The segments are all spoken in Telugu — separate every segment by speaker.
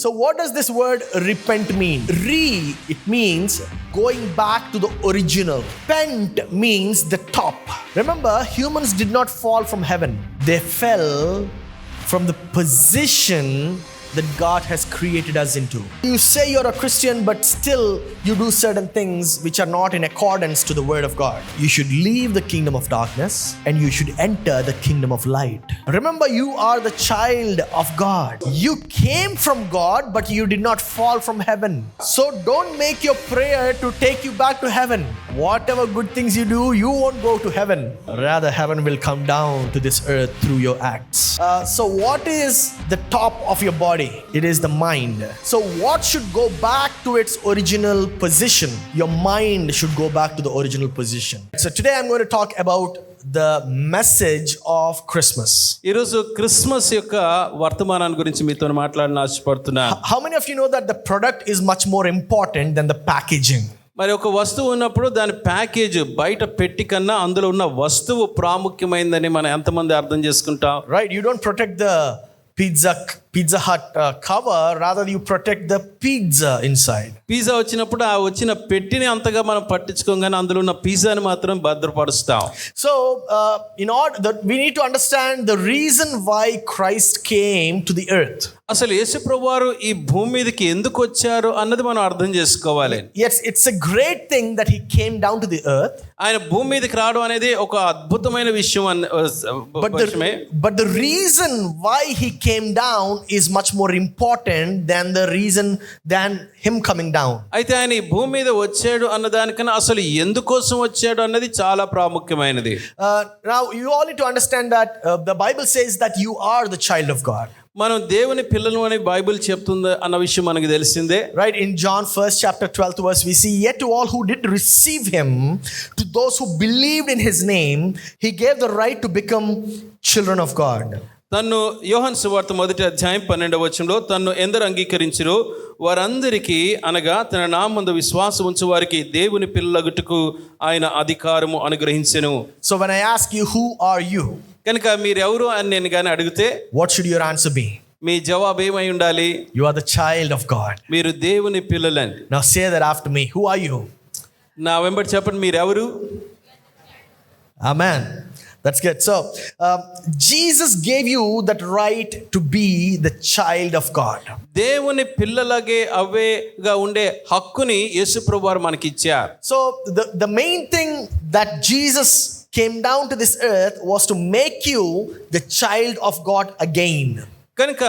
Speaker 1: So what does this word repent mean? It means going back to the original. Pent means the top. Remember, humans did not fall from heaven. They fell from the position that God has created us into. You say you're a Christian, but still you do certain things which are not in accordance to the word of God. You should leave the kingdom of darkness and you should enter the kingdom of light. Remember, you are the child of God. You came from God, but you did not fall from heaven. So don't make your prayer to take you back to heaven. Whatever good things you do, you won't go to heaven. Rather, heaven will come down to this earth through your acts. So what is the top of your body? It is the mind. So what should go back to its original position? Your mind should go back to the original position. So today I'm going to talk about the message of Christmas.
Speaker 2: ఈరోజు క్రిస్మస్ యొక్క వర్తమానాన్ని గురించి మీతో మాట్లాడని ఆశపడుతున్నా.
Speaker 1: How many of you know that the product is much more important than the packaging?
Speaker 2: మరి ఒక వస్తువు ఉన్నప్పుడు దాని ప్యాకేజ్ బయట పెట్టి కన్నా అందులో ఉన్న వస్తువు ప్రాముఖ్యమైందని మనం ఎంతమంది అర్థం చేసుకుంటాం?
Speaker 1: Right, you don't protect the Pizza Hut cover, rather you protect the pizza inside.
Speaker 2: Pizza వచ్చినప్పుడు ఆ వచ్చిన పెట్టిని అంతగా మనం పట్టించుకోగానే అందులో ఉన్న పిజ్జాని మాత్రం భద్రపరుస్తాం.
Speaker 1: So in order that we need to understand the reason why Christ came to the earth.
Speaker 2: అసలు యేసు ప్రభువారు ఈ భూమి మీదకి ఎందుకు వచ్చారు అన్నది మనం అర్థం చేసుకోవాలి.
Speaker 1: Yes, it's a great thing that he came down to the earth.
Speaker 2: ఆయన భూమి మీదకి రావడం అనేది ఒక అద్భుతమైన విషయం.
Speaker 1: But the reason why he came down is much more important than him coming down.
Speaker 2: అయితే ఆయన ఈ భూమి మీద వచ్చాడు అన్నదానికన్నా అసలు ఎందుకోసం వచ్చాడు అన్నది చాలా ప్రాముఖ్యమైనది.
Speaker 1: Now you all need to understand that the Bible says that you are the child of God.
Speaker 2: మనం దేవుని పిల్లలు అని బైబిల్ చెప్తుంది అన్న విషయం మనకు తెలిసిందే.
Speaker 1: Right, in John 1st chapter 12th verse we see, yet to all who did receive him, to those who believed in his name, he gave the right to become children of God.
Speaker 2: తన్ను యోహాను సువార్త 1వ అధ్యాయం 12వ వచనంలో తన్ను ఎందరు అంగీకరించిరో వారందరికీ అనగా తన నామముందు విశ్వాసం ఉంచు వారికి దేవుని పిల్లలగుటకు ఆయన అధికారము అనుగ్రహించెను.
Speaker 1: So when I ask you, who are you?
Speaker 2: కనుక మీరెవరు అని నేను గాని అడిగితే
Speaker 1: what should your answer be?
Speaker 2: మీ జవాబు ఏమై ఉండాలి?
Speaker 1: You are the child of God.
Speaker 2: మీరు దేవుని పిల్లలండి.
Speaker 1: Now say that after me. Who are you?
Speaker 2: నా వెంబడి చెప్పండి, మీరెవరు?
Speaker 1: Amen. That's good. So Jesus gave you that right to be the child of God.
Speaker 2: దేవుని పిల్లలగే అవేగా ఉండే హక్కుని యేసు ప్రభువారు మనకి ఇచ్చారు.
Speaker 1: So the main thing that Jesus came down to this earth was to make you the child of God again.
Speaker 2: కనుక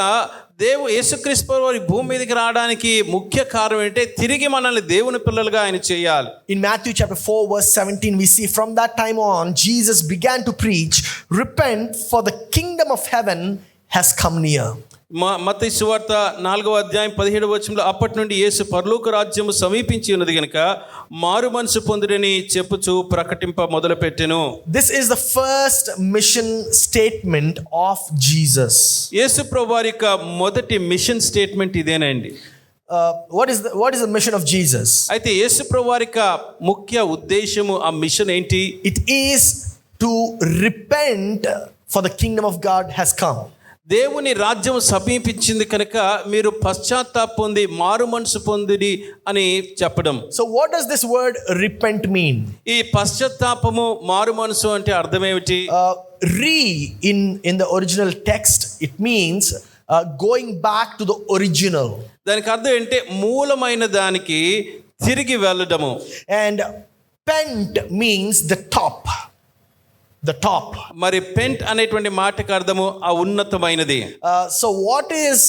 Speaker 2: యేసుక్రీస్తు వారి భూమి మీదకి రావడానికి ముఖ్య కారణం ఏంటంటే తిరిగి మనల్ని దేవుని పిల్లలుగా ఆయన చేయాలి.
Speaker 1: In Matthew chapter 4 verse 17 we see, from that time on Jesus began to preach, repent for the kingdom of heaven has come near.
Speaker 2: మత్తయి సువార్త 4వ అధ్యాయం 17వ వచనంలో అప్పటి నుండి యేసు పరలోక రాజ్యము సమీపించి ఉన్నది గనుక మారు మనసు పొందుడని చెప్పుచు ప్రకటింప మొదలుపెట్టెను.
Speaker 1: This is the first mission statement of Jesus.
Speaker 2: యేసు ప్రభువారి యొక్క మొదటి మిషన్ స్టేట్మెంట్ ఇదేనండి.
Speaker 1: What is the mission of Jesus?
Speaker 2: అయితే యేసు ప్రభువారి యొక్క ముఖ్య ఉద్దేశము, ఆ మిషన్ ఏంటి?
Speaker 1: It is to repent for the kingdom of God has come.
Speaker 2: దేవుని రాజ్యం సమీపించింది కనుక మీరు పశ్చాత్తాపం పొంది మారు మనసు పొందిడి అని చెప్పడం.
Speaker 1: So what does this word repent mean?
Speaker 2: ఈ పశ్చాత్తాపము మారు మనసు అంటే అర్థం ఏమిటి?
Speaker 1: In the original text it means going back to the original.
Speaker 2: దానికి అర్థం ఏంటంటే మూలమైన దానికి తిరిగి వెళ్ళడము.
Speaker 1: And pent means the top.
Speaker 2: మరి పెంట్ అనేటువంటి మాటకు అర్థము ఆ ఉన్నతమైనది.
Speaker 1: So what is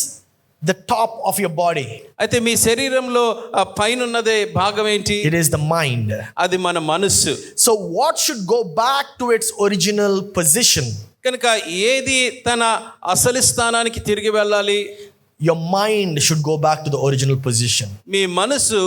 Speaker 1: the top of your body?
Speaker 2: అయితే మీ శరీరంలో పైన ఉన్నదే భాగం ఏంటి?
Speaker 1: It is the mind.
Speaker 2: అది మన మనస్సు.
Speaker 1: So what should go back to its original position?
Speaker 2: కనుక ఏది తన అసలు స్థానానికి తిరిగి వెళ్ళాలి?
Speaker 1: Your mind should go back to the original position.
Speaker 2: మీ మనసు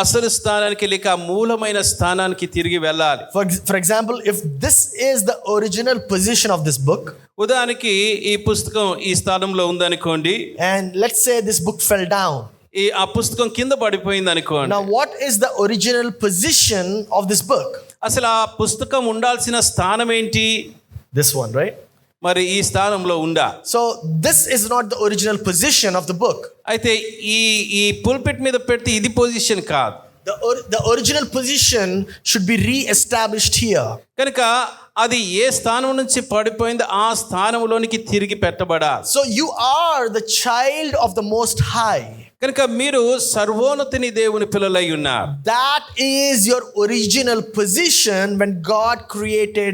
Speaker 2: అసలు స్థానానికి లేక మూలమైన స్థానానికి తిరిగి వెళ్ళాలి.
Speaker 1: For example, if this is the original position of this book,
Speaker 2: ఉదాహరణకి ఈ పుస్తకం ఈ స్థానంలో ఉందనుకోండి,
Speaker 1: and let's say this book fell down,
Speaker 2: ఆ పుస్తకం కింద పడిపోయింది అనుకోండి.
Speaker 1: now what is the original position of this book?
Speaker 2: అసలు ఆ పుస్తకం ఉండాల్సిన స్థానం ఏంటి?
Speaker 1: This one, right?
Speaker 2: మరి ఈ స్థానంలో ఉండా.
Speaker 1: So this is not the original position of the book.
Speaker 2: అయితే ఈ పుల్పిట్ మీద పెడితే ఇది పొజిషన్ కాదు.
Speaker 1: The original position should be re-established here.
Speaker 2: కనుక అది ఏ స్థానం నుంచి పడిపోయిందో ఆ స్థానంలోనికి తిరిగి పెట్టబడాలి.
Speaker 1: So you are the child of the Most High.
Speaker 2: కనుక మీరు సర్వోన్నతిని దేవుని పిల్లలై ఉన్నారు.
Speaker 1: That is your original position when God created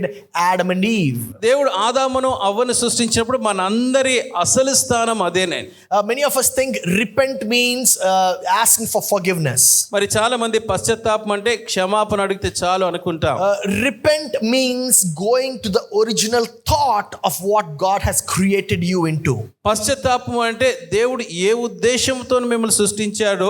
Speaker 1: Adam and Eve.
Speaker 2: దేవుడు ఆదామును అవ్వను సృష్టించినప్పుడు మనందరి అసలు స్థానం అదేనే.
Speaker 1: Many of us think repent means asking for forgiveness.
Speaker 2: మరి చాలా మంది పశ్చాత్తాపం అంటే క్షమాపణ అడిగితే చాలు అనుకుంటాం.
Speaker 1: Repent means going to the original thought of what God has created you into.
Speaker 2: పశ్చాత్తాపం అంటే దేవుడు ఏ ఉద్దేశంతో మిమ్మల్ని సృష్టించాడో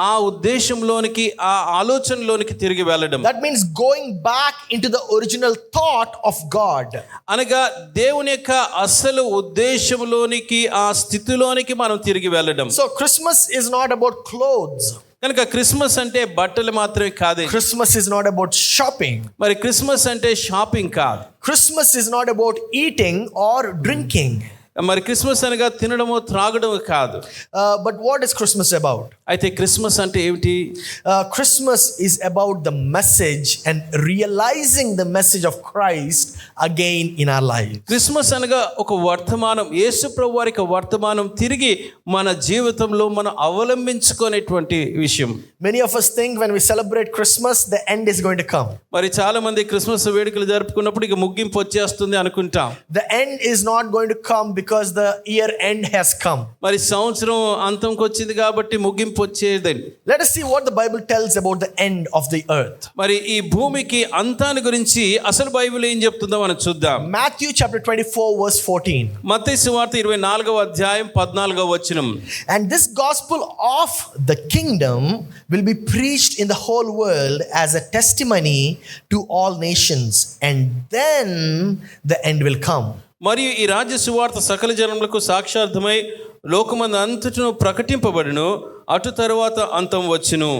Speaker 2: ఆ ఉద్దేశంలోనికి ఆ ఆలోచనలోనికి తిరిగి వెళ్ళడం.
Speaker 1: That means going back into the original thought of God.
Speaker 2: అనగా దేవుని యొక్క అసలు ఉద్దేశంలోనికి ఆ స్థితిలోనికి మనం తిరిగి వెళ్ళడం.
Speaker 1: So Christmas is not about clothes.
Speaker 2: కనుక క్రిస్మస్ అంటే బట్టలు మాత్రమే కాదు.
Speaker 1: Christmas is not about shopping.
Speaker 2: మరి క్రిస్మస్ అంటే షాపింగ్ కాదు.
Speaker 1: Christmas is not about eating or drinking.
Speaker 2: మరి క్రిస్మస్ అనగా తినడము త్రాగడము కాదు.
Speaker 1: But what is Christmas about?
Speaker 2: అయితే క్రిస్మస్ అంటే ఏమిటి?
Speaker 1: Christmas is about the message and realizing the message of Christ again in our lives.
Speaker 2: Christmas అనగా ఒక వర్తమానం, యేసు ప్రభువు వారి వర్తమానం తిరిగి మన జీవితంలో మనం అవలంబించుకునేటువంటి విషయం.
Speaker 1: Many of us think when we celebrate Christmas the end is going to come.
Speaker 2: మరి చాలా మంది క్రిస్మస్ వేడుకలు జరుపుకున్నప్పుడు ఇక ముగింపు వచ్చేస్తుంది అనుకుంటాం.
Speaker 1: The end is not going to come because the year end has come.
Speaker 2: మరి సంవత్సరం అంతంకి వచ్చింది కాబట్టి ముగింపు వచ్చేదండి.
Speaker 1: Let us see what the Bible tells about the end of the earth.
Speaker 2: మరి ఈ భూమికి అంతాన్ని గురించి అసలు బైబిల్ ఏం చెప్తుందో మనం చూద్దాం.
Speaker 1: Matthew chapter 24 verse 14.
Speaker 2: మత్తయి సువార్త 24వ అధ్యాయం 14వ వచనం.
Speaker 1: And this gospel of the kingdom will be preached in the whole world as a testimony to all nations, and then the end will come.
Speaker 2: మరియు ఈ రాజ్య సువార్త సకల జనములకు సాక్షార్థమై లోకమందు అంతటను ప్రకటింపబడును, అటు తరువాత అంతం వచ్చును.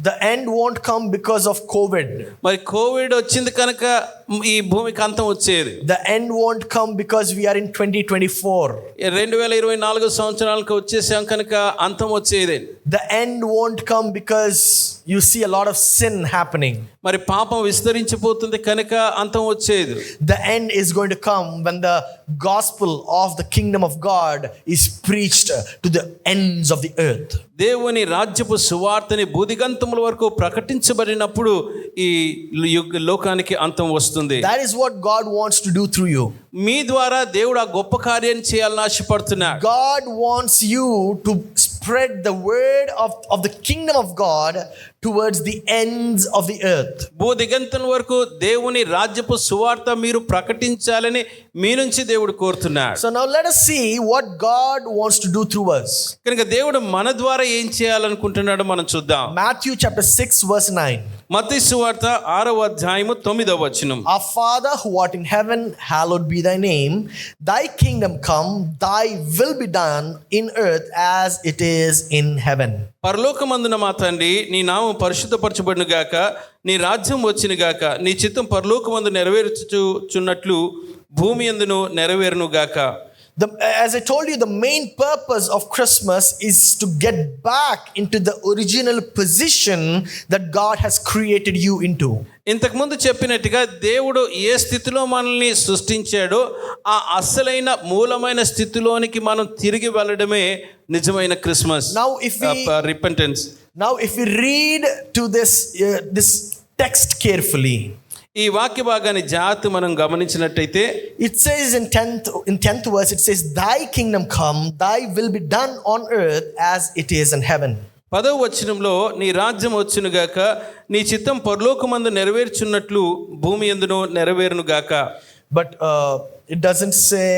Speaker 1: The end won't come because of COVID.
Speaker 2: మరి కోవిడ్ వచ్చింది కనుక ఈ భూమికి అంతం వచ్చేది.
Speaker 1: The end won't come because we are in 2024.
Speaker 2: 2024 సంవత్సరాలకు వచ్చేసాం కనుక అంతం వచ్చేది.
Speaker 1: The end won't come because you see a lot of sin happening.
Speaker 2: మరి పాపం విస్తరించిపోతుంది కనుక అంతం వచ్చేది.
Speaker 1: The end is going to come when the gospel of the kingdom of God is preached to the ends of the earth.
Speaker 2: దేవుని రాజ్యపు సువార్తని భూదిగంతముల వరకు ప్రకటించబడినప్పుడు ఈ లోకానికి అంతం వస్తుంది.
Speaker 1: That is what God wants to do through you.
Speaker 2: మీ ద్వారా దేవుడు ఆ గొప్ప కార్యాన్ని చేయాలని ఆశపడుతున్నాడు.
Speaker 1: God wants you to spread the word of the kingdom of God towards the ends of the earth.
Speaker 2: భూదిగంతం వరకు దేవుని రాజ్యపు సువార్త మీరు ప్రకటించాలని మీ నుంచి దేవుడు కోరుతున్నాడు.
Speaker 1: So now let us see what God wants to do through us.
Speaker 2: కనుక దేవుడు మన ద్వారా ఏం చేయాలనుకుంటున్నాడో మనం చూద్దాం.
Speaker 1: Matthew chapter 6 verse 9.
Speaker 2: మత్తయి సువార్త 6వ అధ్యాయము 9వ వచనం.
Speaker 1: Our Father who art in heaven, hallowed be thy name. Thy kingdom come, thy will be done in earth as it is in heaven.
Speaker 2: పరలోకమందున మా తండ్రి, నీ నామం పరిశుద్ధపరచబడును గాక, నీ రాజ్యం వచ్చును గాక, నీ చిత్తం పరలోకమందు నెరవేర్చుచున్నట్లు భూమి యందును నెరవేరును గాక.
Speaker 1: As I told you, the main purpose of Christmas is to get back into the original position that God has created you into.
Speaker 2: ఇంతకుముందు చెప్పినట్టుగా దేవుడు ఏ స్థితిలో మనల్ని సృష్టించాడో ఆ అసలైన మూలమైన స్థితిలోనికి మనం తిరిగి వెళ్ళడమే నిజమైన Christmas. Repentance.
Speaker 1: Now if we read to this text carefully,
Speaker 2: ఈ వాక్య భాగాన్ని జాగ్రత్త మనం గమనించినట్టయితే
Speaker 1: it says in 10th verse, it says thy kingdom come, thy will be done on earth as it is in heaven.
Speaker 2: 10వ వచనంలో నీ రాజ్యం వచ్చును గాక, నీ చిత్తం పరలోకమందు నెరవేర్చున్నట్లు భూమి యందును నెరవేరును గాక.
Speaker 1: But it doesn't say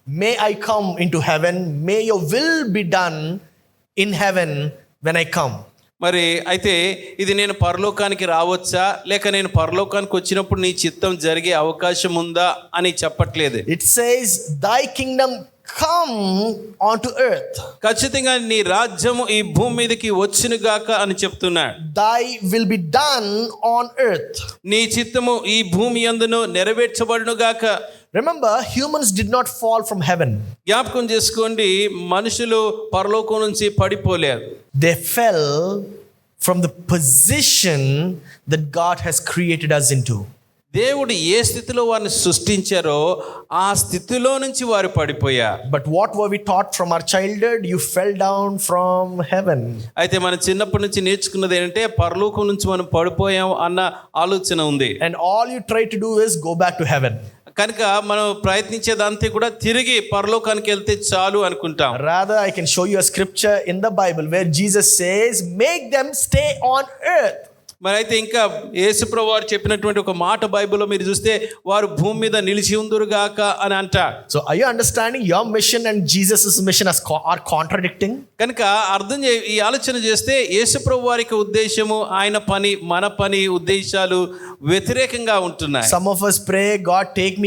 Speaker 1: may I come into heaven, may your will be done in heaven when I come.
Speaker 2: మరి అయితే ఇది నేను పరలోకానికి రావచ్చా లేక నేను పరలోకానికి వచ్చినప్పుడు నీ చిత్తం జరిగే అవకాశం ఉందా అని చెప్పట్లేదు.
Speaker 1: It says thy kingdom come onto earth.
Speaker 2: ఖచ్చితంగా నీ రాజ్యము ఈ భూమి మీదకి వచ్చును గాక అని చెప్తున్నాడు.
Speaker 1: Thy will be done on earth.
Speaker 2: నీ చిత్తము ఈ భూమి యందును నెరవేర్చబడును గాక.
Speaker 1: Remember, humans did not fall from heaven.
Speaker 2: జ్ఞాపకం చేసుకోండి, మనుషులు పరలోకం నుంచి పడిపోలేదు.
Speaker 1: They fell from the position that God has created us into.
Speaker 2: దేవుడు ఏ స్థితిలో వారిని సృష్టించారో ఆ స్థితిలో నుంచి వారు పడిపోయారు.
Speaker 1: But what were we taught from our childhood? You fell down from heaven.
Speaker 2: అయితే మన చిన్నప్పటి నుంచి నేర్చుకున్నది ఏంటంటే పరలోకం నుంచి మనం పడిపోయాం అన్న ఆలోచన ఉంది.
Speaker 1: And all you try to do is go back to heaven.
Speaker 2: కనుక మనం ప్రయత్నించేదంతా కూడా తిరిగి పరలోకానికి వెళ్తే చాలు అనుకుంటాం.
Speaker 1: Rather, I can show you a scripture in the Bible where Jesus says, make them stay on earth.
Speaker 2: మరి అయితే ఇంకా యేసుప్రభువు వారు చెప్పినటువంటి ఒక మాట బైబిల్లో మీరు చూస్తే వారు భూమి మీద నిలిచి ఉందురుగాక అని అంటారు.
Speaker 1: So are you understanding your mission and Jesus' mission are contradicting?
Speaker 2: కనుక ఈ ఆలోచన చేస్తే యేసుప్రభువు వారికి ఉద్దేశము, ఆయన పని, మన పని, ఉద్దేశాలు వ్యతిరేకంగా ఉంటున్నాయి.
Speaker 1: Some of us pray, God take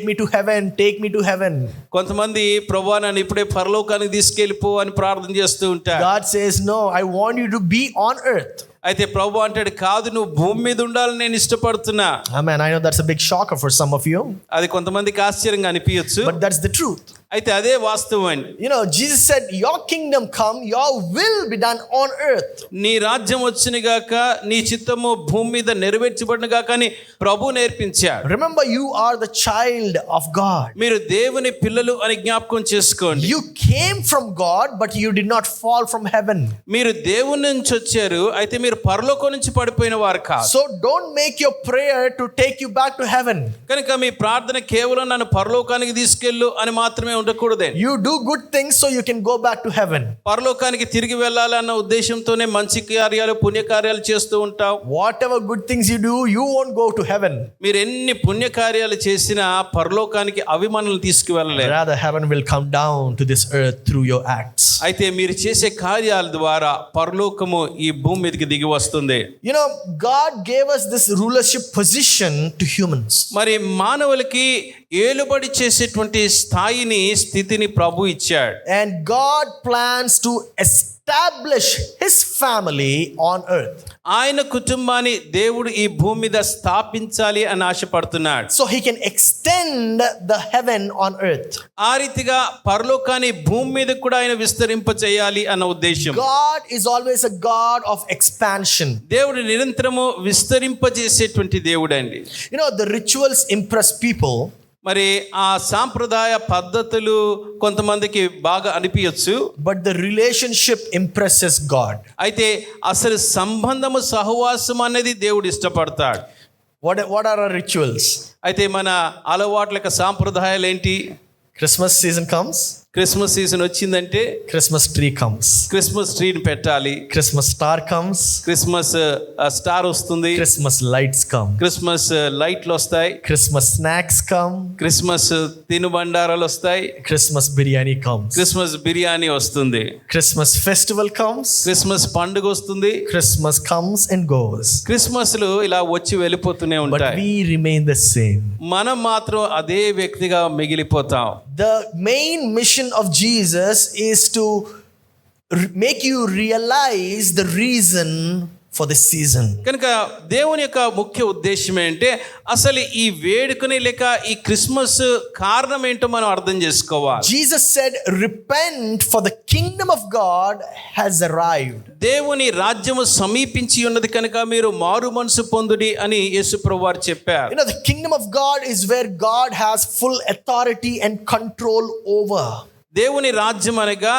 Speaker 1: me to heaven, take me to heaven.
Speaker 2: కొంతమంది ప్రభువా నన్ను ఇప్పుడే పరలోకానికి తీసుకెళ్ళిపో అని ప్రార్థన చేస్తూ ఉంటారు.
Speaker 1: God says, no, I want you to be on earth.
Speaker 2: అయితే ప్రభు అంటాడు, కాదు, నువ్వు భూమి మీద ఉండాలని నేను ఇష్టపడుతున్నా.
Speaker 1: Amen. I know that's a big shocker for some of you.
Speaker 2: అది కొంతమందికి ఆశ్చర్యంగా అనిపించచ్చు,
Speaker 1: but that's the truth.
Speaker 2: అయితే అదే వాస్తవం అండి.
Speaker 1: You know, Jesus said, your kingdom come, your will be done on earth.
Speaker 2: నీ రాజ్యం వచ్చును గాక, నీ చిత్తము భూమి మీద నెరవేర్చబడును గాక అని ప్రభు నేర్పించాడు.
Speaker 1: Remember, you are the child of God.
Speaker 2: మీరు దేవుని పిల్లలు అని జ్ఞాపకం చేసుకోండి.
Speaker 1: You came from God, but you did not fall from heaven.
Speaker 2: మీరు దేవుని నుంచి వచ్చారు, అయితే మీరు పరలోకం నుంచి పడిపోయిన వారు కాదు.
Speaker 1: So don't make your prayer to take you back to heaven.
Speaker 2: కనుక మీ ప్రార్థన కేవలం నన్ను పరలోకానికి తీసుకెళ్ళు అని మాత్రమే ఉండకూడదు.
Speaker 1: You do good things so you can go back to heaven.
Speaker 2: పరలోకానికి తిరిగి వెళ్ళాలన్న ఉద్దేశంతోనే మంచి కార్యాలు, పుణ్యకార్యాలు చేస్తూ ఉంటావు.
Speaker 1: Whatever good things you do, you won't go to heaven.
Speaker 2: మీరు ఎన్ని పుణ్యకార్యాలు చేసినా పరలోకానికి అవి మనల్ని తీసుకువెళ్ళలేదు.
Speaker 1: Rather, heaven will come down to this earth through your acts.
Speaker 2: అయితే మీరు చేసే కార్యాల ద్వారా పరలోకము ఈ భూమి మీదకి దిగి వస్తుంది.
Speaker 1: You know, God gave us this rulership position to humans.
Speaker 2: మరి మానవులకి ఏలుబడి చేసేటువంటి స్థితిని ప్రభు ఇచ్చాడు.
Speaker 1: And God plans to establish his family on earth.
Speaker 2: ఆయన కుటుంబాన్ని దేవుడు ఈ భూమి మీద స్థాపించాలి అని ఆశపడుతున్నాడు.
Speaker 1: So he can extend the heaven on earth.
Speaker 2: ఆ రీతిగా పరలోకాన్ని భూమి మీద కూడా ఆయన విస్తరింపచేయాలి అన్న ఉద్దేశం.
Speaker 1: God is always a God of expansion.
Speaker 2: దేవుడు నిరంతరము విస్తరింపజేసేటువంటి దేవుడు అండి.
Speaker 1: You know, the rituals impress people.
Speaker 2: మరి ఆ సాంప్రదాయ పద్ధతులు కొంతమందికి బాగా అనిపించచ్చు,
Speaker 1: but the relationship impresses God.
Speaker 2: అయితే అసలు సంబంధము, సహవాసం అనేది దేవుడు ఇష్టపడతాడు.
Speaker 1: What are our rituals?
Speaker 2: అయితే మన అలవాట్ల సాంప్రదాయాలు ఏంటి?
Speaker 1: Christmas season comes.
Speaker 2: Christmas season వచ్చిందంటే
Speaker 1: Christmas tree comes.
Speaker 2: క్రిస్మస్ ట్రీని పెట్టాలి.
Speaker 1: Christmas star comes.
Speaker 2: Christmas star వస్తుంది.
Speaker 1: Christmas lights come.
Speaker 2: క్రిస్మస్ లైట్లు వస్తాయి.
Speaker 1: Christmas snacks come.
Speaker 2: క్రిస్మస్ తినుబండారాలు వస్తాయి.
Speaker 1: Christmas biryani comes.
Speaker 2: Christmas biryani వస్తుంది.
Speaker 1: Christmas festival comes.
Speaker 2: క్రిస్మస్ పండుగ వస్తుంది.
Speaker 1: Christmas comes and goes.
Speaker 2: క్రిస్మస్లు ఇలా వచ్చి వెళ్ళిపోతూనే
Speaker 1: But
Speaker 2: ఉంటాయి.
Speaker 1: we remain the same.
Speaker 2: మనం మాత్రం అదే వ్యక్తిగా మిగిలిపోతాం.
Speaker 1: The main mission of Jesus is to make you realize the reason for the season.
Speaker 2: కనుక దేవుని యొక్క ముఖ్య ఉద్దేశం ఏంటంటే అసలు ఈ వేడుకని లేక ఈ క్రిస్మస్ కారణం ఏంటో మనం అర్థం చేసుకోవాలి.
Speaker 1: Jesus said, repent for the kingdom of God has arrived.
Speaker 2: దేవుని రాజ్యము సమీపించి ఉన్నది కనుక మీరు మారు మనసు పొందుడి అని యేసుప్రభువు వారు చెప్పారు.
Speaker 1: You know, the kingdom of God is where God has full authority and control over.
Speaker 2: దేవుని రాజ్యం అనగా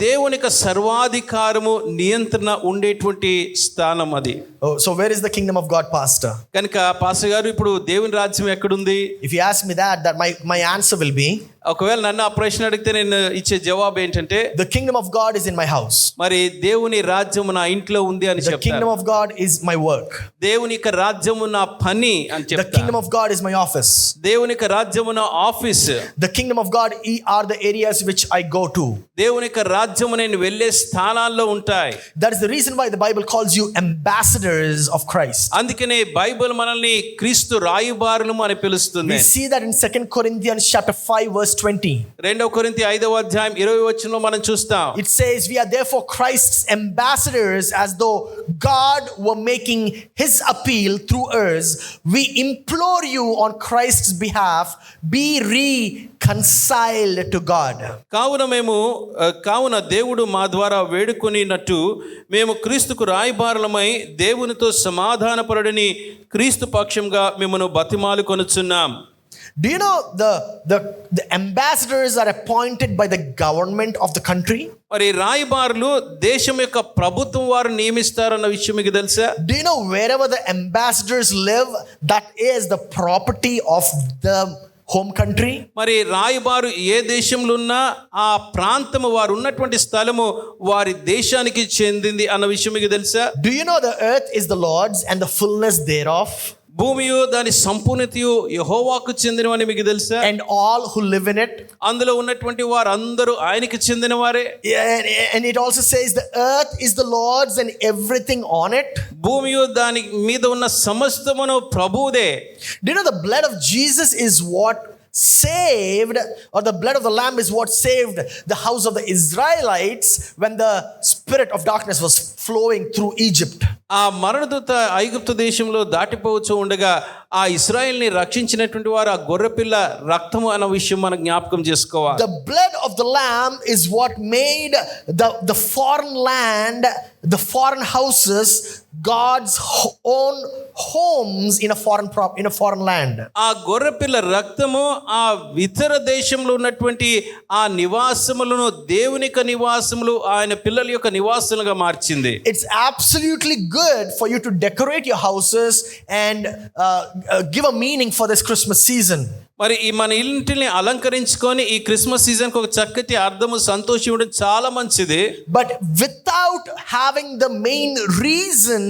Speaker 2: దేవుని యొక్క సర్వాధికారము, నియంత్రణ ఉండేటువంటి స్థానం అది.
Speaker 1: Oh, so where is the kingdom of God, pastor?
Speaker 2: కనుక పాస్టర్ గారు, ఇప్పుడు దేవుని రాజ్యం ఎక్కడుంది?
Speaker 1: If you ask me that my answer will be,
Speaker 2: ఒకవేళ నన్ను ఆ ప్రశ్న అడిగితే నేను ఇచ్చే జవాబు ఏంటంటే,
Speaker 1: the kingdom of God is in my house.
Speaker 2: మరి దేవుని రాజ్యము నా ఇంట్లో ఉంది అని చెప్తాను.
Speaker 1: The kingdom of God is my work.
Speaker 2: దేవుని యొక్క రాజ్యము నా పని అని చెప్తాను.
Speaker 1: The kingdom of God is my office.
Speaker 2: దేవుని యొక్క రాజ్యము నా office.
Speaker 1: The kingdom of God are the areas which I go to.
Speaker 2: దేవుని యొక్క రాజ్యం రాజ్యము నేను వెళ్ళే స్థానాల్లో ఉంటాయి.
Speaker 1: That is the reason why the Bible calls you ambassadors of Christ.
Speaker 2: అందుకనే బైబిల్ మనల్ని క్రీస్తు రాయబారులము అని పిలుస్తుంది.
Speaker 1: We see that in 2 Corinthians chapter 5 verse 20.
Speaker 2: 2 కొరింథీ 5వ అధ్యాయం 20వ వచనంలో మనం చూస్తాం.
Speaker 1: It says, we are therefore Christ's ambassadors, as though God were making his appeal through us. We implore you on Christ's behalf, be reconciled to God.
Speaker 2: కావున దేవుడు మా ద్వారా వేడుకొనినట్టు మేము క్రీస్తుకు రాయబారులమై దేవునితో సమాధానపరుడని క్రీస్తు పక్షంగా మిమ్మను బతిమాలు కొనుచున్నాం.
Speaker 1: Do you know the ambassadors are appointed by the government of the country?
Speaker 2: మరి రాయబారులు దేశం యొక్క ప్రభుత్వం వారు నియమిస్తారన్న విషయం మీకు తెలుసా?
Speaker 1: Do you know wherever the ambassadors live, that is the property of the home country?
Speaker 2: మరి రాయబారు ఏ దేశంలో ఉన్నా ఆ ప్రాంతము వారు ఉన్నటువంటి స్థలము వారి దేశానికి చెందింది అన్న విషయం మీకు తెలుసా?
Speaker 1: Do you know the earth is the Lord's and the fullness thereof?
Speaker 2: భూమియు దాని సంపూర్ణతయు యెహోవాకు చెందినవని మీకు తెలుసా?
Speaker 1: And all who live in it.
Speaker 2: అందులో ఉన్నటువంటి వారందరూ ఆయనకి చెందిన వారే.
Speaker 1: And it also says the earth is the Lord's and everything on it.
Speaker 2: భూమియు దాని మీద ఉన్న సమస్తమును ప్రభువుదే.
Speaker 1: Do you know the blood of Jesus is what saved, or the blood of the lamb is what saved the house of the Israelites when the spirit of darkness was flowing through Egypt?
Speaker 2: ఆ మరణదూత ఐగుప్తు దేశంలో దాటిపోవచ్చు ఉండగా ఆ ఇశ్రాయేల్ని రక్షించినటువంటి వారు ఆ గొర్రెపిల్ల రక్తము అన్న విషయం మనం జ్ఞాపకం చేసుకోవాలి.
Speaker 1: The blood of the lamb is what made the foreign land, the foreign houses, God's own homes in a foreign land.
Speaker 2: ఆ గొర్రెపిల్ల రక్తము ఆ ఇతర దేశంలో ఉన్నటువంటి ఆ నివాసములను దేవునిక నివాసములు ఆయన పిల్లల యొక్క నివాసాలుగా మార్చింది.
Speaker 1: It's absolutely good for you to decorate your houses and give a meaning for this Christmas season.
Speaker 2: మరి ఈ మన ఇంటిని అలంకరించుకొని ఈ క్రిస్మస్ సీజన్కి ఒక చక్కటి అర్థము సంతోషం ఇవ్వడం చాలా మంచిది.
Speaker 1: But without having the main reason,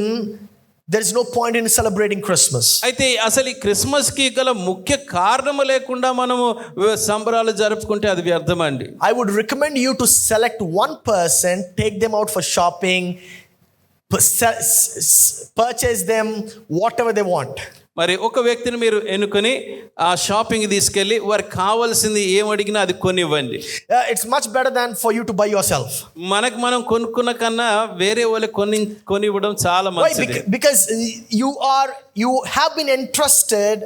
Speaker 1: there is no point in celebrating Christmas.
Speaker 2: అయితే అసలు ఈ క్రిస్మస్కి గల ముఖ్య కారణము లేకుండా మనము సంబరాలు జరుపుకుంటే అది వ్యర్థమండి.
Speaker 1: I would recommend you to select one person, take them out for shopping, purchase them whatever they want.
Speaker 2: మరి ఒక వ్యక్తిని మీరు ఎన్నుకొని ఆ షాపింగ్ తీసుకెళ్ళి వారికి కావాల్సింది ఏం అడిగినా అది కొనివ్వండి.
Speaker 1: It's much better than for you to buy yourself.
Speaker 2: మనకు మనం కొనుక్కున్న కన్నా వేరే వాళ్ళకి కొనివ్వడం చాలా మంచిది.
Speaker 1: Because you have been entrusted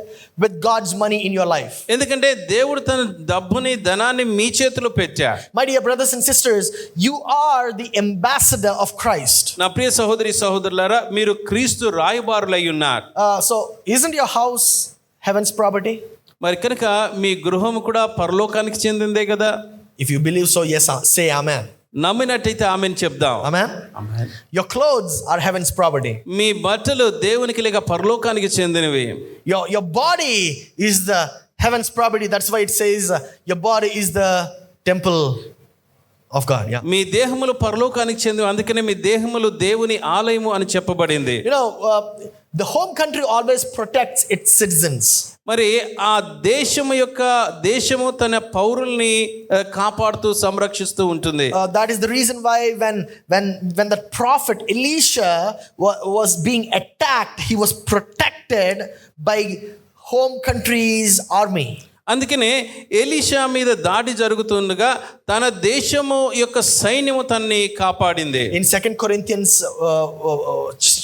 Speaker 1: with God's money in your life.
Speaker 2: ఎందుకంటే దేవుడు తన డబ్బుని ధనాన్ని మీ చేతిలో పెట్టాడు.
Speaker 1: My dear brothers and sisters, you are the ambassador of Christ.
Speaker 2: నా ప్రియ సహోదరి సహోదరులారా, మీరు క్రీస్తు రాయబారులై ఉన్నారు.
Speaker 1: So isn't your house heaven's property?
Speaker 2: మరి కనుక మీ గృహం కూడా పరలోకానికి చెందిందే కదా.
Speaker 1: If you believe so, yes, say amen.
Speaker 2: నమ్మినట్టయితే ఆమెన్ చెప్దాం.
Speaker 1: Amen. Amen. Your clothes are heaven's property.
Speaker 2: మీ బట్టలు దేవునికి లేక పరలోకానికి చెందినవి.
Speaker 1: Your body is the heaven's property. That's why it says your body is the temple of God. Yeah.
Speaker 2: మీ దేహములు పరలోకానికి చెందినవి, అందుకనే మీ దేహములు దేవుని ఆలయము అని చెప్పబడింది.
Speaker 1: You know, the home country always protects its citizens.
Speaker 2: మరి ఆ దేశము తన పౌరుల్ని కాపాడుతూ సంరక్షిస్తూ ఉంటుంది.
Speaker 1: That is the reason why when the prophet Elisha was being attacked, he was protected by home country's army.
Speaker 2: అందుకనే ఎలీషా మీద దాడి జరుగుతుండగా తన దేశము యొక్క సైన్యము తన్ని కాపాడింది.
Speaker 1: In 2 Corinthians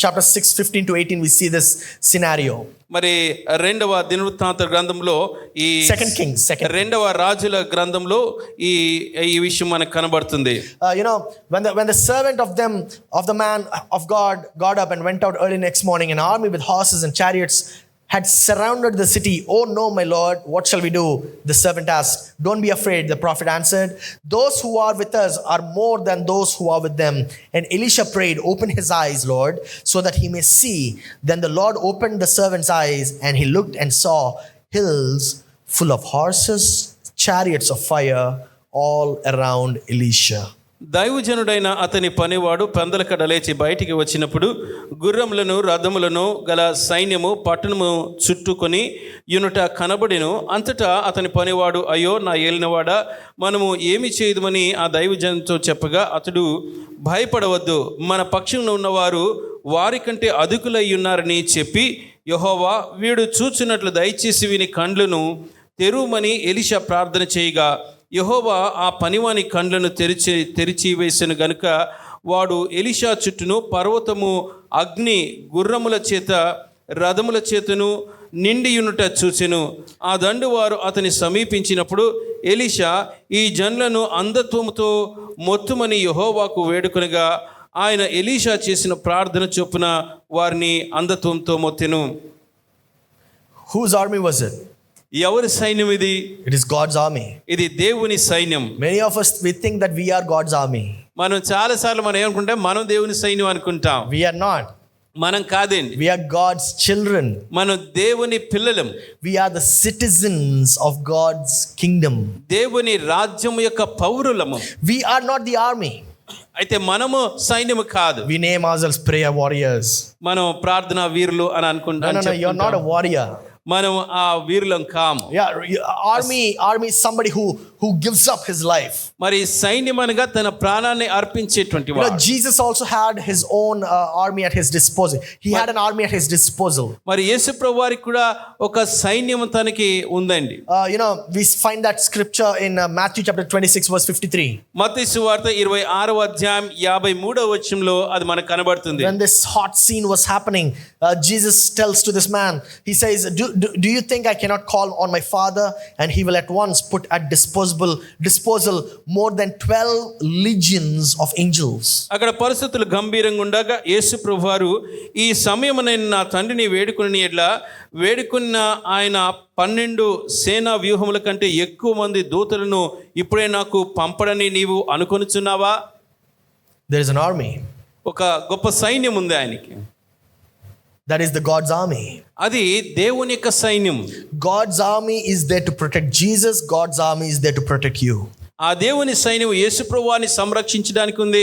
Speaker 1: chapter 6:15 to 18 we see this scenario.
Speaker 2: మరి రెండవ దినవృత్తాంత గ్రంథంలో ఈ
Speaker 1: 2 Kings
Speaker 2: రెండవ రాజుల గ్రంథంలో ఈ విషయం మనకు కనబడుతుంది.
Speaker 1: You know, when the servant of the man of God got up and went out early next morning, an army with horses and chariots had surrounded the city. Oh no, my lord, what shall we do? The servant asked. Don't be afraid, the prophet answered. Those who are with us are more than those who are with them. And Elisha prayed, open his eyes, Lord, so that he may see. Then the Lord opened the servant's eyes, and he looked and saw hills full of horses, chariots of fire all around Elisha.
Speaker 2: దైవజనుడైన అతని పనివాడు పెందలకడ లేచి బయటికి వచ్చినప్పుడు గుర్రములను రథములను గల సైన్యము పట్టణము చుట్టుకొని యునుట కనబడిను. అంతటా అతని పనివాడు, అయ్యో నా ఏలినవాడా, మనము ఏమి చేయదుమని ఆ దైవజనుతో చెప్పగా అతడు, భయపడవద్దు, మన పక్షంలో ఉన్నవారు వారికంటే అధికులై ఉన్నారని చెప్పి, యెహోవా వీడు చూచున్నట్లు దయచేసి వీని కండ్లను తెరువమని ఎలీషా ప్రార్థన చేయగా యెహోవా ఆ పనివాని కండ్లను తెరిచి వేసెను గనుక వాడు ఎలీషా చుట్టూను పర్వతము అగ్ని గుర్రముల చేత రథముల చేతను నిండియునుట చూచెను. ఆ దండు వారు అతని సమీపించినప్పుడు ఎలీషా ఈ జనులను అంధత్వముతో మొత్తుమని యెహోవాకు వేడుకొనగా ఆయన ఎలీషా చేసిన ప్రార్థన చొప్పున వారిని అంధత్వంతో మొత్తెను.
Speaker 1: Whose army was it?
Speaker 2: ఎవరి సైన్యం ఇది?
Speaker 1: It is God's army.
Speaker 2: ఇది దేవుని సైన్యం.
Speaker 1: Many of us, we think that we are God's army.
Speaker 2: మనం చాలాసార్లు మనం ఏమనుకుంటాం, మనం దేవుని సైన్యం అనుకుంటాం.
Speaker 1: We are not.
Speaker 2: మనం కాదండి.
Speaker 1: We are God's children.
Speaker 2: మనం దేవుని పిల్లలం.
Speaker 1: We are the citizens of God's kingdom.
Speaker 2: దేవుని రాజ్యం యొక్క పౌరులము.
Speaker 1: We are not the army.
Speaker 2: అయితే మనము సైన్యము కాదు.
Speaker 1: We name ourselves prayer warriors.
Speaker 2: మనం ప్రార్థనా వీరులు అని అనుకుంటాం.
Speaker 1: No, you're not a warrior.
Speaker 2: మనం ఆ వీరులం కాము.
Speaker 1: Army is somebody who gives up his life.
Speaker 2: మరి సైన్యం అనగా తన ప్రాణాన్ని అర్పించేటువంటి వాడు.
Speaker 1: Jesus also had his own army at his disposal. He had an army at his disposal.
Speaker 2: మరి యేసు ప్రభువారికి కూడా ఒక సైన్యం తనకి ఉందండి.
Speaker 1: We find that scripture in Matthew chapter 26 verse 53.
Speaker 2: మత్తయి సువార్త 26వ అధ్యాయం 53వ వచనంలో అది మనకు కనబడుతుంది.
Speaker 1: When this hot scene was happening, Jesus tells to this man, he says, do you think I cannot call on my father and he will at once put at disposal more than 12 legions of angels?
Speaker 2: అక్కడ పరిస్థితులు గంభీరంగా ఉండగా యేసు ప్రభువారు, ఈ సమయం నేను నా తండ్రిని వేడుకున్న ఆయన 12 సేనా వ్యూహముల కంటే ఎక్కువ మంది దూతలను ఇప్పుడే నాకు పంపడని నీవు అనుకొనుచున్నావా?
Speaker 1: There is an army.
Speaker 2: ఒక గొప్ప సైన్యం ఉంది ఆయనకి.
Speaker 1: That is the God's army.
Speaker 2: అది దేవుని యొక్క సైన్యం.
Speaker 1: God's army is there to protect Jesus. God's army is there to protect you.
Speaker 2: ఆ దేవుని సైన్యం యేసు ప్రభువుని సంరక్షించడానికి ఉంది,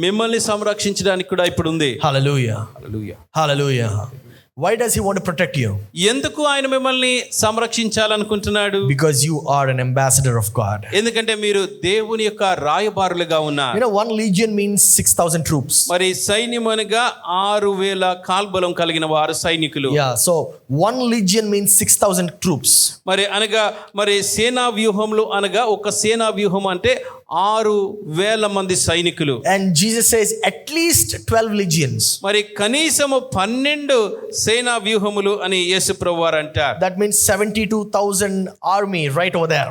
Speaker 2: మిమ్మల్ని సంరక్షించడానికి కూడా ఇప్పుడు ఉంది.
Speaker 1: Hallelujah.
Speaker 2: Hallelujah.
Speaker 1: Hallelujah. Why does he want to protect you?
Speaker 2: ఎందుకు ఆయన మిమ్మల్ని సంరక్షించాలనుకుంటున్నాడు?
Speaker 1: Because you are an ambassador of God.
Speaker 2: ఎందుకంటే మీరు దేవుని యొక్క రాయబారులుగా ఉన్నారు.
Speaker 1: One legion means 6,000 troops.
Speaker 2: మరి సైన్యం అనగా 6,000 కాల్బలం కలిగిన వారు సైనికులు.
Speaker 1: Yeah, so one legion means 6,000 troops.
Speaker 2: మరి సేనా వ్యూహంలో అనగా ఒక సేనా వ్యూహం అంటే 6,000 మంది సైనికులు.
Speaker 1: And Jesus says at least 12 legions.
Speaker 2: మరి కనీసము 12 సేనా వ్యూహములు అని యేసు ప్రభువారు అంటారు.
Speaker 1: That means 72,000 army right over there.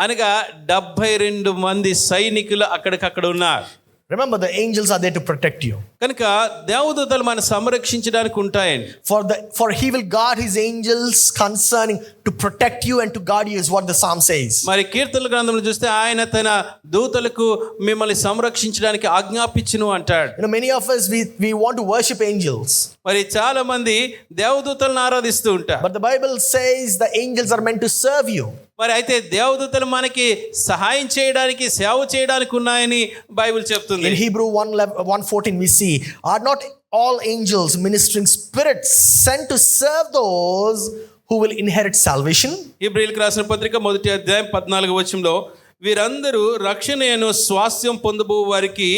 Speaker 2: అనగా 72 మంది సైనికులు అక్కడికక్కడ ఉన్నారు.
Speaker 1: Remember, the angels are there to protect you.
Speaker 2: కనుక దేవదూతలు మన సంరక్షించడానికి ఉంటాయండి.
Speaker 1: For he will guard his angels concerning to protect you and to guard you is what the psalm says.
Speaker 2: మరి కీర్తనల గ్రంథంలో చూస్తే ఆయన తన దూతలకు మిమ్మల్ని సంరక్షించడానికి ఆజ్ఞాపించును అంటాడు.
Speaker 1: Many of us we want to worship angels.
Speaker 2: మరి చాలా మంది దేవదూతలను ఆరాధిస్తూ ఉంటారు.
Speaker 1: But the Bible says the angels are meant to serve you.
Speaker 2: మరి అయితే దేవదూతలు మనకి సహాయం చేయడానికి, సేవ చేయడానికి ఉన్నాయని బైబిల్ చెప్తుంది.
Speaker 1: In Hebrew 1:14 we see, are not all angels ministering spirits sent to serve those who will inherit salvation?
Speaker 2: హెబ్రీయులకు రాసిన పత్రిక 1వ అధ్యాయం 14వ వచనంలో, వీరందరూ రక్షణను స్వాస్థ్యం పొందబో వారికి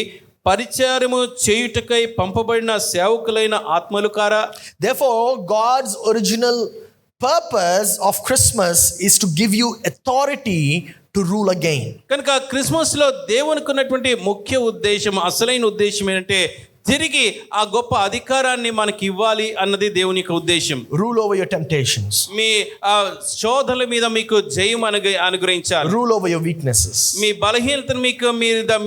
Speaker 2: పరిచారము చేయుటకై పంపబడిన సేవకులైన ఆత్మలు కారా?
Speaker 1: Therefore God's original purpose of Christmas is to give you authority to rule again.
Speaker 2: కనుక క్రిస్మస్ లో దేవునికి ఉన్నటువంటి ముఖ్య ఉద్దేశం, అసలైన ఉద్దేశం ఏంటంటే తిరిగి ఆ గొప్ప అధికారాన్ని మనకి ఇవ్వాలి అన్నది దేవుని యొక్క ఉద్దేశం.
Speaker 1: Rule over your temptations.
Speaker 2: మీ శోధనల మీద మీకు జయం అనుగ్రహించాలి.
Speaker 1: Rule over your weaknesses.
Speaker 2: మీ బలహీనతను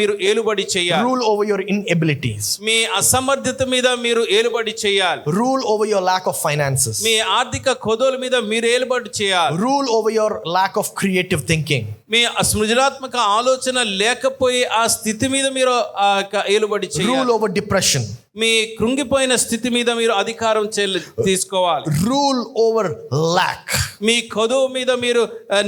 Speaker 2: మీరు ఏలుబడి చేయాలి.
Speaker 1: Rule over your inabilities.
Speaker 2: మీ అసమర్థత మీద మీరు ఏలుబడి చేయాలి.
Speaker 1: Rule over your lack of finances.
Speaker 2: మీ ఆర్థిక కొదోల మీద మీరు ఏలుబడి చేయాలి.
Speaker 1: Rule over your lack of creative thinking.
Speaker 2: మీ సృజనాత్మక ఆలోచన లేకపోయి ఆ స్థితి మీద మీరు ఏలుబడి చేయాలి.
Speaker 1: Rule over depression.
Speaker 2: మీ కృంగిపోయిన స్థితి మీద మీరు అధికారం తీసుకోవాలి.
Speaker 1: Rule over lack.
Speaker 2: మీ కొదువు మీద మీరు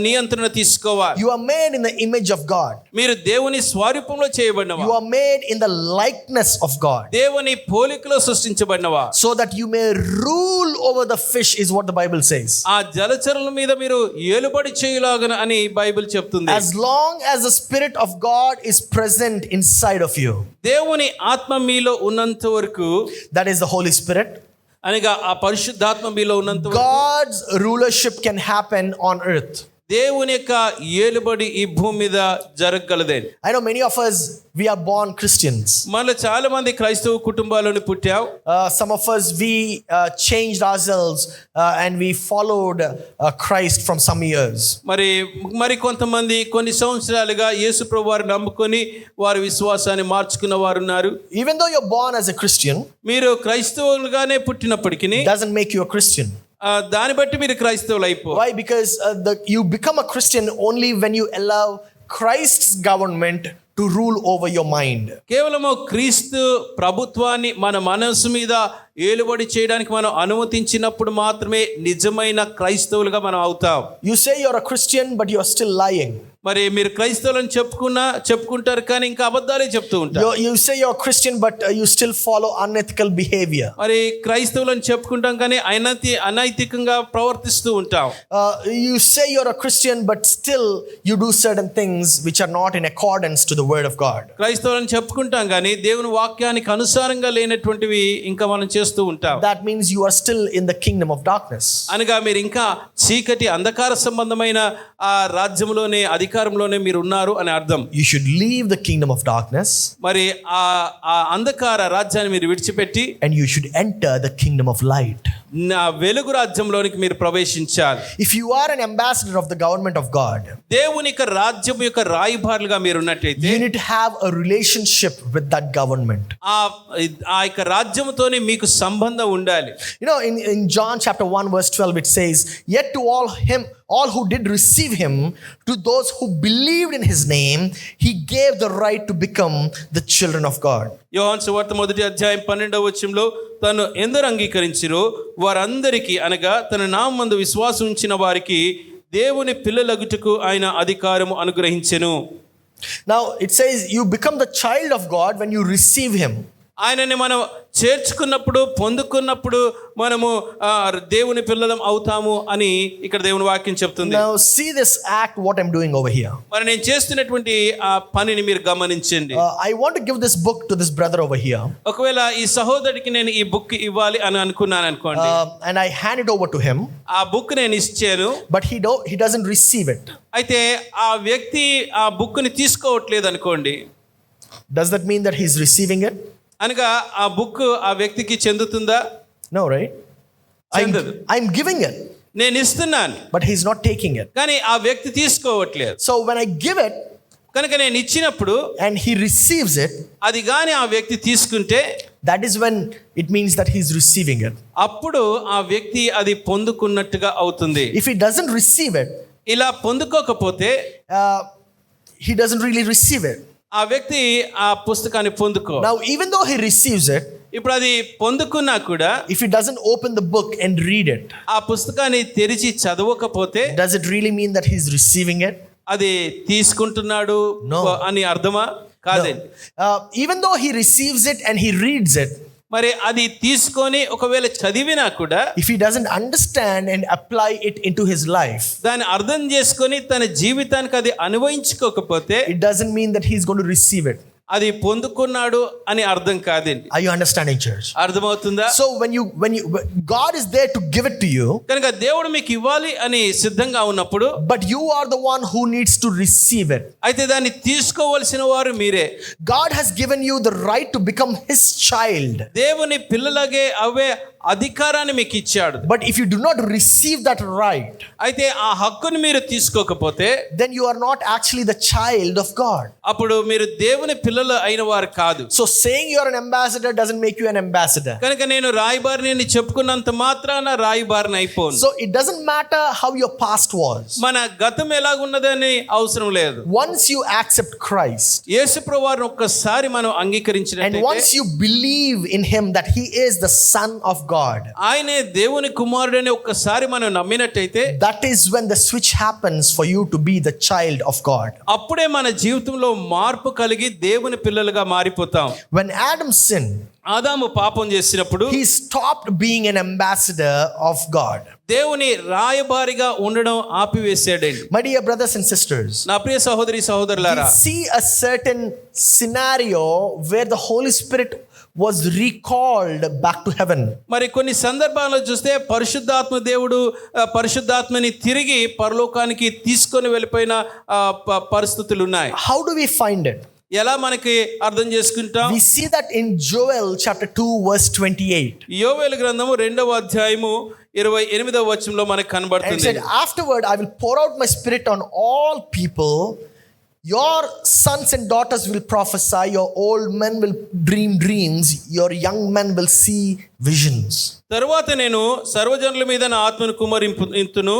Speaker 2: నియంత్రణ తీసుకోవాలి.
Speaker 1: You are made in the image of God.
Speaker 2: మీరు దేవుని స్వరూపంలో చేయబడినవా,
Speaker 1: You are made in the likeness of God,
Speaker 2: దేవుని పోలికలో సృష్టించబడినవా,
Speaker 1: so that you may rule over the fish, is what the Bible says.
Speaker 2: ఆ జలచరుల మీద మీరు ఏలుబడి చేయులాగన అని బైబిల్ చెప్తుంది.
Speaker 1: As long as the Spirit of God is present inside of you,
Speaker 2: దేవుని ఆత్మ మీలో ఉన్నంత వరకు,
Speaker 1: that is the Holy Spirit,
Speaker 2: అనగా ఆ పరిశుద్ధాత్మ మీలో ఉన్నంత వరకు
Speaker 1: God's rulership can happen on earth.
Speaker 2: దేవుని యొక్క ఏలుబడి ఈ భూమి మీద జరగగలదే.
Speaker 1: I know many of us, we are born Christians.
Speaker 2: మనలో చాలా మంది క్రైస్తవ కుటుంబాలను పుట్టాం.
Speaker 1: Some of us, we changed ourselves and we followed Christ from some years.
Speaker 2: మరి కొంతమంది కొన్ని సంవత్సరాలుగా యేసు ప్రభువు వారిని నమ్ముకొని వారి విశ్వాసాన్ని మార్చుకున్న వారు ఉన్నారు.
Speaker 1: Even though you're born as a Christian,
Speaker 2: మీరు క్రైస్తవులుగానే పుట్టినప్పటికీ
Speaker 1: doesn't make you a Christian.
Speaker 2: దాన్ని బట్టి మీరు క్రైస్తవులు అయిపోరు.
Speaker 1: Why? Because you become a Christian only when you allow Christ's government to rule over your mind.
Speaker 2: కేవలము క్రీస్తు ప్రభుత్వాన్ని మన మనసు మీద ఏలుబడి చేయడానికి మనం అనుమతించినప్పుడు మాత్రమే నిజమైన క్రైస్తవులుగా మనం అవుతాం.
Speaker 1: You say you're a Christian, but you're still lying.
Speaker 2: మరి మీరు క్రైస్తవులను చెప్పుకుంటారు కానీ ఇంకా అబద్ధాలే చెప్తూ ఉంటారు.
Speaker 1: You say you're a Christian, but you still follow unethical behavior.
Speaker 2: మరి క్రైస్తవులను చెప్పుకుంటాం కానీ అనైతికంగా ప్రవర్తిస్తూ ఉంటాం.
Speaker 1: You say you're a Christian, but still you do certain things which are not in accordance to the word of God.
Speaker 2: క్రైస్తవులను చెప్పుకుంటాం కానీ దేవుని వాక్యానికి అనుసారంగా లేనటువంటివి ఇంకా మనం చేస్తూ ఉంటాం.
Speaker 1: That means you are still in the kingdom of darkness.
Speaker 2: అనగా మీరు ఇంకా చీకటి అంధకార సంబంధమైన ఆ రాజ్యంలోనే అధికారంలోనే మీరు ఉన్నారు అని అర్థం.
Speaker 1: You should leave the kingdom of darkness.
Speaker 2: మరి ఆ అంధకార రాజ్యాన్ని మీరు విడిచిపెట్టి
Speaker 1: And you should enter the kingdom of light.
Speaker 2: నా వెలుగు రాజ్యంలోనికి మీరు ప్రవేశించాలి.
Speaker 1: If you are an ambassador of the government of God,
Speaker 2: దేవుని యొక్క రాజ్యం యొక్క రాయబారులుగా మీరు ఉన్నట్టయితే
Speaker 1: you need to have a relationship with that government.
Speaker 2: ఆ యొక్క రాజ్యంతోనే మీకు సంబంధం ఉండాలి.
Speaker 1: You know, in John chapter 1 verse 12 it says, "Yet to all who did receive him, to those who believed in his name, he gave the right to become the children of God."
Speaker 2: యోహాను సువార్త 1:12 తను ఎందరు అంగీకరించిరో వారందరికీ, అనగా తన నామమందు విశ్వాసం ఉంచిన వారికి దేవుని పిల్లలగుటకు ఆయన అధికారము అనుగ్రహించెను.
Speaker 1: Now it says you become the child of God when you receive him.
Speaker 2: ఆయనని మనం చేర్చుకున్నప్పుడు, పొందుకున్నప్పుడు మనము దేవుని పిల్లలం అవుతాము అని ఇక్కడ దేవుని వాక్యం చెప్తుంది.
Speaker 1: Now see this act what I'm doing over here.
Speaker 2: మరి నేను చేస్తున్నటువంటి ఆ పనిని మీరు గమనించండి.
Speaker 1: I want to give this book to this brother over here.
Speaker 2: ఒకవేళ ఈ సహోదరుడికి నేను ఈ బుక్ ఇవ్వాలి అని అనుకున్నాను అనుకోండి.
Speaker 1: And I hand it over to him.
Speaker 2: ఆ బుక్ నేను ఇచ్చాను.
Speaker 1: But he doesn't receive it.
Speaker 2: అయితే ఆ వ్యక్తి ఆ బుక్ ని తీసుకోవట్లేదు అనుకోండి.
Speaker 1: Does that mean that he's receiving it?
Speaker 2: అనగా ఆ బుక్ ఆ వ్యక్తికి చెందుతుందా?
Speaker 1: No, right? I'm giving it.
Speaker 2: నేను ఇస్తున్నాను.
Speaker 1: But he's not taking it.
Speaker 2: కానీ ఆ వ్యక్తి తీసుకోవట్లేదు.
Speaker 1: So when I give it,
Speaker 2: కనుక నేను ఇచ్చినప్పుడు
Speaker 1: and he receives it,
Speaker 2: అది గాని ఆ వ్యక్తి తీసుకుంటే,
Speaker 1: that is when it means that he's receiving it.
Speaker 2: అప్పుడు ఆ వ్యక్తి అది పొందుకున్నట్టుగా అవుతుంది.
Speaker 1: If he doesn't receive it,
Speaker 2: ఇలా పొందుకోకపోతే
Speaker 1: he doesn't really receive it.
Speaker 2: ఆ వ్యక్తి ఆ పుస్తకాన్ని పొందుకో.
Speaker 1: Now even though he receives it,
Speaker 2: ఇప్పుడు అది పొందుకున్నా కూడా
Speaker 1: if he doesn't open the book and read it,
Speaker 2: ఆ పుస్తకాన్ని తెరిచి చదవకపోతే,
Speaker 1: does it really mean that he's receiving it?
Speaker 2: అది తీసుకుంటున్నాడు అని అర్థమా? కాదండి.
Speaker 1: Even though he receives it and he reads it,
Speaker 2: మరి అది తీసుకొని ఒకవేళ చదివినా కూడా,
Speaker 1: if he doesn't understand and apply it into his life,
Speaker 2: దాన్ని అర్థం చేసుకొని తన జీవితానికి అది అన్వయించుకోకపోతే,
Speaker 1: it doesn't mean that he's going to receive it.
Speaker 2: అది పొందుకున్నాడు అని అర్థం కాదండి.
Speaker 1: Are you understanding, church?
Speaker 2: అర్థమవుతుందా?
Speaker 1: So when God is there to give it to you,
Speaker 2: కనుక దేవుడు మీకు ఇవ్వాలి అని సిద్ధంగా ఉన్నప్పుడు,
Speaker 1: but you are the one who needs to receive it.
Speaker 2: అయితే దాన్ని తీసుకోవాల్సిన వారు మీరే.
Speaker 1: God has given you the right to become his child.
Speaker 2: దేవుని పిల్లలగే అవే అధికారాన్ని మీకు ఇచ్చాడు.
Speaker 1: But if you do not receive that right,
Speaker 2: అయితే ఆ హక్కుని మీరు తీసుకోకపోతే,
Speaker 1: then you are not actually the child of God.
Speaker 2: అప్పుడు మీరు దేవుని పిల్లలు అయిన వారు కాదు.
Speaker 1: So saying you are an ambassador doesn't make you an ambassador.
Speaker 2: కనుక నేను రాయబారిని అని చెప్పుకున్నంత మాత్రాన రాయబారిని అయిపోను.
Speaker 1: So it doesn't matter how your past was.
Speaker 2: మన గతం ఎలాగున్నదని అవసరం లేదు.
Speaker 1: Once you accept Christ,
Speaker 2: యేసుప్రభువుని ఒక్కసారి మనం అంగీకరించినట్లయితే,
Speaker 1: and once you believe in him that he is the son of God, God,
Speaker 2: ఆయనే దేవుని కుమారుడని ఒక్కసారి మనం నమ్మినట్టయితే
Speaker 1: that is when the switch happens for you to be the child of God.
Speaker 2: అప్పుడే మన జీవితంలో మార్పు కలిగి దేవుని పిల్లలుగా మారిపోతాం.
Speaker 1: When Adam sinned,
Speaker 2: ఆదాము పాపం చేసినప్పుడు
Speaker 1: he stopped being an ambassador of God.
Speaker 2: దేవుని రాయబారిగా ఉండడం ఆపివేశాడండి.
Speaker 1: My dear brothers and sisters,
Speaker 2: నా ప్రియ సహోదరి సహోదరులారా,
Speaker 1: we see a certain scenario where the Holy Spirit was recalled back to heaven.
Speaker 2: మరి కొన్ని సందర్భాల్లో చూస్తే పరిశుద్ధాత్మ దేవుడు పరిశుద్ధాత్మని తిరిగి పరలోకానికి తీసుకొని వెళ్ళిపోయిన పరిస్థితులు ఉన్నాయి.
Speaker 1: How do we find it?
Speaker 2: ఎలా మనకి అర్థం చేసుకుంటాం?
Speaker 1: We see that in Joel chapter 2 verse 28.
Speaker 2: యోవేలు గ్రంథము 2వ అధ్యాయము 28వ వచనంలో మనకు
Speaker 1: And it
Speaker 2: కనబడుతుంది.
Speaker 1: said, afterward I will pour out my spirit on all people. Your sons and daughters will prophesy. Your old men will dream dreams. Your young men will see visions.
Speaker 2: తరువాత నేను సర్వజనుల మీద నా ఆత్మను కుమ్మరింతును.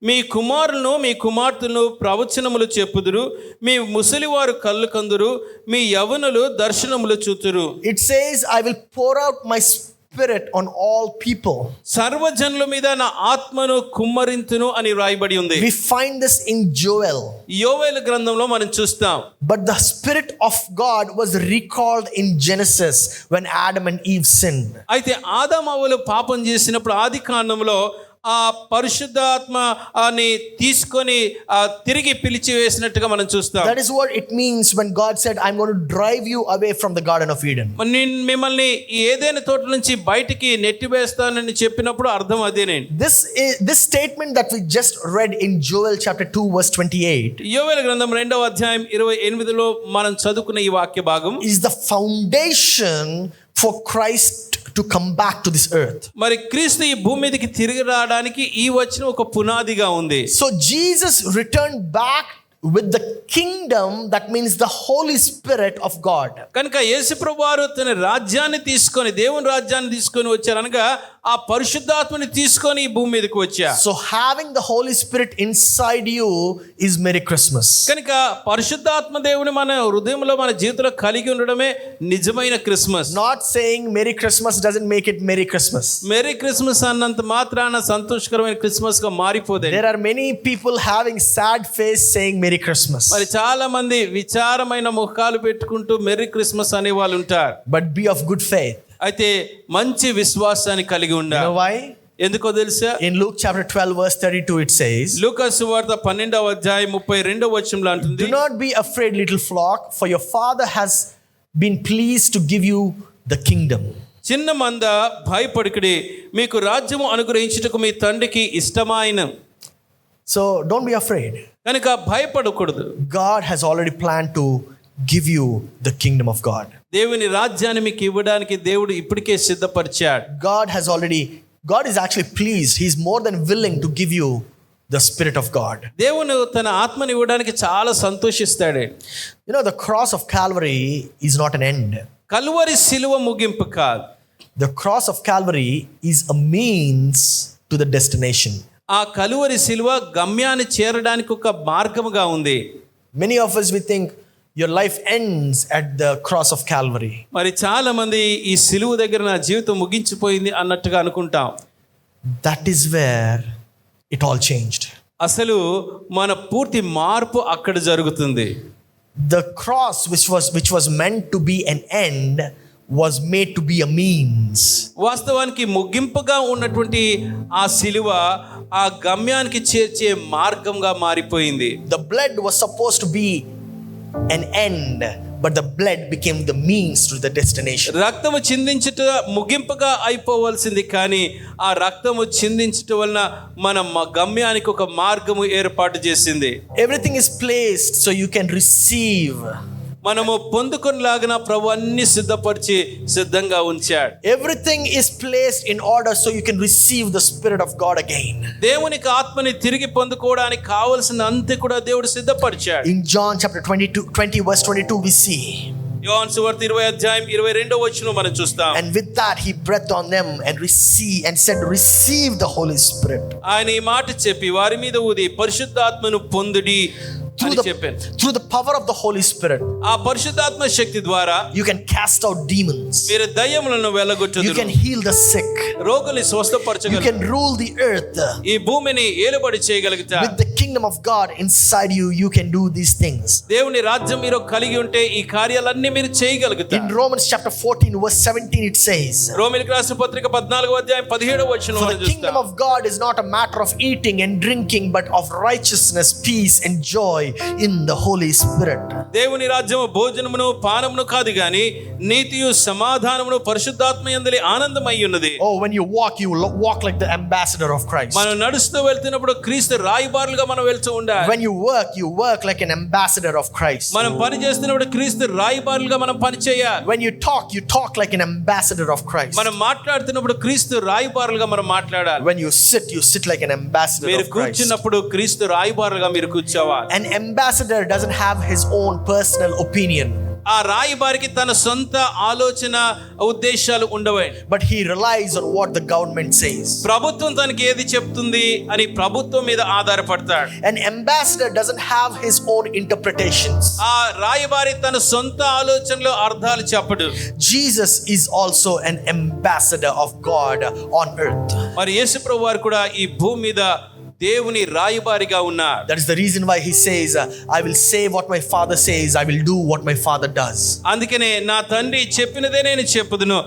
Speaker 2: మీ కుమారులను మీ కుమార్తెలను ప్రవచనములు చెప్పుదురు. మీ ముసలివారు కళ్ళు కందురు. మీ యవ్వనులు దర్శనములు చూతురు.
Speaker 1: It says, I will pour out my spirit on all people.
Speaker 2: సర్వజనుల మీద నా ఆత్మను కుమ్మరింతును అని వ్రాయబడి ఉంది.
Speaker 1: We find this in Joel.
Speaker 2: యోవేలు గ్రంథంలో మనం చూస్తాం.
Speaker 1: But the spirit of God was recalled in Genesis when Adam and Eve sinned.
Speaker 2: అయితే ఆదామవ్వలు పాపం చేసినప్పుడు ఆది కాండంలో ఆ పరిశుద్ధాత్మ అని తీసుకొని తిరిగి పిలిచి వేసినట్టుగా మనం చూస్తాం.
Speaker 1: That is what it means when God said, I'm going to drive you away from the Garden of Eden.
Speaker 2: నేను మిమ్మల్ని ఏదైనా తోట నుంచి బయటికి నెట్టివేస్తానని చెప్పినప్పుడు అర్థం అదేనండి.
Speaker 1: This statement that we just read in Joel chapter 2 verse 28
Speaker 2: యోవేలు గ్రంథం 2వ అధ్యాయం 28లో మనం చదువుకున్న ఈ వాక్య భాగం
Speaker 1: is the foundation for Christ to come back to this earth.
Speaker 2: మరి క్రీస్తు ఈ భూమి మీదకి తిరిగి రావడానికి ఈ వచనం ఒక పునాదిగా ఉంది.
Speaker 1: So Jesus returned back with the kingdom, that means the Holy Spirit of God.
Speaker 2: కనుక యేసుప్రభువు వారు తన రాజ్యాన్ని తీసుకొని దేవుని రాజ్యాన్ని తీసుకొని వచ్చారు అనగా ఆ పరిశుద్ధాత్మని తీసుకొని ఈ భూమి మీదకి వచ్చారు.
Speaker 1: So having the Holy Spirit inside you is Merry Christmas.
Speaker 2: కనుక పరిశుద్ధాత్మ దేవుని మన హృదయంలో మన జీవితంలో కలిగి ఉండడమే నిజమైన Christmas.
Speaker 1: Not saying Merry Christmas doesn't make it Merry Christmas.
Speaker 2: Merry Christmas అన్నంత మాత్రాన సంతోషకరమైన క్రిస్మస్ గా మారిపోదు.
Speaker 1: There are many people having sad face saying Merry Christmas.
Speaker 2: మరి చాలా మంది విచారమైన ముఖాలు పెట్టుకుంటూ మెరీ క్రిస్మస్ అనే వాళ్ళు ఉంటారు.
Speaker 1: But be of good faith.
Speaker 2: అయితే మంచి విశ్వాసాన్ని కలిగి
Speaker 1: You
Speaker 2: ఉండాలి.
Speaker 1: know why?
Speaker 2: ఎందుకో తెలుసా?
Speaker 1: In Luke chapter 12 verse 32 it says,
Speaker 2: లూకా సువార్త 12వ అధ్యాయం 32వ వచనంలో అంటుంది,
Speaker 1: do not be afraid, little flock, for your father has been pleased to give you the kingdom.
Speaker 2: చిన్న మంద భయపడకుడి, మీకు రాజ్యము అనుగ్రహించుటకు మీ తండ్రికి ఇష్టమైన.
Speaker 1: So don't be afraid.
Speaker 2: కనుక భయపడకూడదు.
Speaker 1: God has already planned to give you the kingdom of God.
Speaker 2: దేవుని రాజ్యాన్ని మీకు ఇవ్వడానికి దేవుడు ఇప్పటికే సిద్ధపరిచాడు.
Speaker 1: God is actually pleased. He's more than willing to give you the Spirit of God.
Speaker 2: దేవుడు తన ఆత్మని ఇవ్వడానికి చాలా సంతోషిస్తాడు.
Speaker 1: You know, the cross of Calvary is not an end.
Speaker 2: Calvary సిలువ ముగింపు కాదు.
Speaker 1: The cross of Calvary is a means to the destination.
Speaker 2: ఆ కలువరి సిలువ గమ్యాన్ని చేరడానికి ఒక మార్గముగా ఉంది.
Speaker 1: Many of us, we think your life ends at the cross of Calvary.
Speaker 2: మరి చాలా మంది ఈ సిలువ దగ్గర నా జీవితం ముగించిపోయింది అన్నట్టుగా అనుకుంటాం.
Speaker 1: That is where it all changed.
Speaker 2: అసలు మన పూర్తి మార్పు అక్కడ జరుగుతుంది.
Speaker 1: The cross which was meant to be an end was made to be a means.
Speaker 2: వాస్తవానికి ముగింపుగా ఉన్నటువంటి ఆ సిలువ ఆ గమ్యానికి చేర్చే మార్గంగా మారిపోయింది.
Speaker 1: The blood was supposed to be an end, but the blood became the means to the destination.
Speaker 2: రక్తము చిందించుట ముగింపుగా అయిపోవలసింది, కానీ ఆ రక్తము చిందించుట వలన మన గమ్యానికి ఒక మార్గము ఏర్పాటు చేసింది.
Speaker 1: Everything is placed so you can receive.
Speaker 2: మనము పొందుకొనిలాగిన ప్రభు అన్ని సిద్ధపరిచి సిద్ధంగా ఉంచాడు.
Speaker 1: Everything is placed in order so you can receive the Spirit of God again.
Speaker 2: దేవునికి ఆత్మని తిరిగి పొందుకోవడానికి కావలసిన అంతే కూడా దేవుడు సిద్ధపరిచాడు.
Speaker 1: In John chapter 20 verse 22 we see,
Speaker 2: యోహాను సువార్త 20వ అధ్యాయం 22వ వచనం మనం చూస్తాం.
Speaker 1: and with that he breathed on them and said, receive the Holy Spirit.
Speaker 2: ఆయన ఈ మాట చెప్పి వారి మీద ఊది పరిశుద్ధాత్మను పొందుడి అని చెప్పాను.
Speaker 1: Through the power of the Holy Spirit,
Speaker 2: ఆ పరిశుద్ధాత్మ శక్తి ద్వారా
Speaker 1: you can cast out demons.
Speaker 2: మీరు దయ్యములను
Speaker 1: You
Speaker 2: వెళ్ళగొట్టుదురు.
Speaker 1: can heal the sick.
Speaker 2: రోగుల్ని
Speaker 1: You
Speaker 2: స్వస్థపరచగలరు.
Speaker 1: can rule the earth.
Speaker 2: ఈ భూమిని ఏలుబడి చేయగలుగుతారు.
Speaker 1: With the kingdom of God inside you, you can do these things.
Speaker 2: దేవుని రాజ్యం మీరు కలిగి ఉంటే ఈ కార్యాలన్నీ మీరు
Speaker 1: In
Speaker 2: చేయగలుగుతారు.
Speaker 1: Romans chapter 14 verse 17 it says,
Speaker 2: రోమీయులకు రాసిన పత్రిక 14వ అధ్యాయం 17వ వచనంలో
Speaker 1: for the kingdom of God is not a matter of eating and drinking, but of righteousness, peace and joy in the Holy Spirit.
Speaker 2: దేవుని రాజ్యము భోజనమును పానమును కాదు గాని నీతియు సమాధానమును పరిశుద్ధాత్మ యందలి ఆనందమై ఉన్నది.
Speaker 1: Oh, when you walk, you walk like the ambassador of Christ.
Speaker 2: మనం నడుస్తూ వెళ్తున్నప్పుడు క్రీస్తు రాయబారులుగా మనం వెళ్తూ ఉండాలి.
Speaker 1: When you work like an ambassador of Christ.
Speaker 2: మనం పని చేస్తున్నప్పుడు క్రీస్తు రాయబారులుగా మనం పని చేయాలి.
Speaker 1: When you talk like an ambassador of Christ.
Speaker 2: మనం మాట్లాడుతున్నప్పుడు క్రీస్తు రాయబారులుగా మనం మాట్లాడాలి.
Speaker 1: When you sit like an ambassador
Speaker 2: మీరు
Speaker 1: of Christ.
Speaker 2: కూర్చున్నప్పుడు క్రీస్తు రాయబారులుగా మీరు కూర్చోవాలి.
Speaker 1: An ambassador doesn't have his own personal opinion,
Speaker 2: ఆ రాయబారికి తన సొంత ఆలోచన ఉద్దేశాలు ఉండవు.
Speaker 1: but he relies on what the government says.
Speaker 2: ప్రభుత్వం తనకి ఏది చెప్తుంది అని ప్రభుత్వం మీద ఆధారపడతాడు.
Speaker 1: An ambassador doesn't have his own interpretations.
Speaker 2: ఆ రాయబారి తన సొంత ఆలోచనలో అర్థాలు చెప్పడు.
Speaker 1: Jesus is also an ambassador of God on earth.
Speaker 2: మరి యేసు ప్రభువు వారు కూడా ఈ భూమి మీద దేవుని రాయబారిగా ఉన్నారు.
Speaker 1: That is the reason why he says, I will say what my father says, I will do what my father does.
Speaker 2: అందుకనే నా తండ్రి చెప్పినదే నేను చెప్పుదును,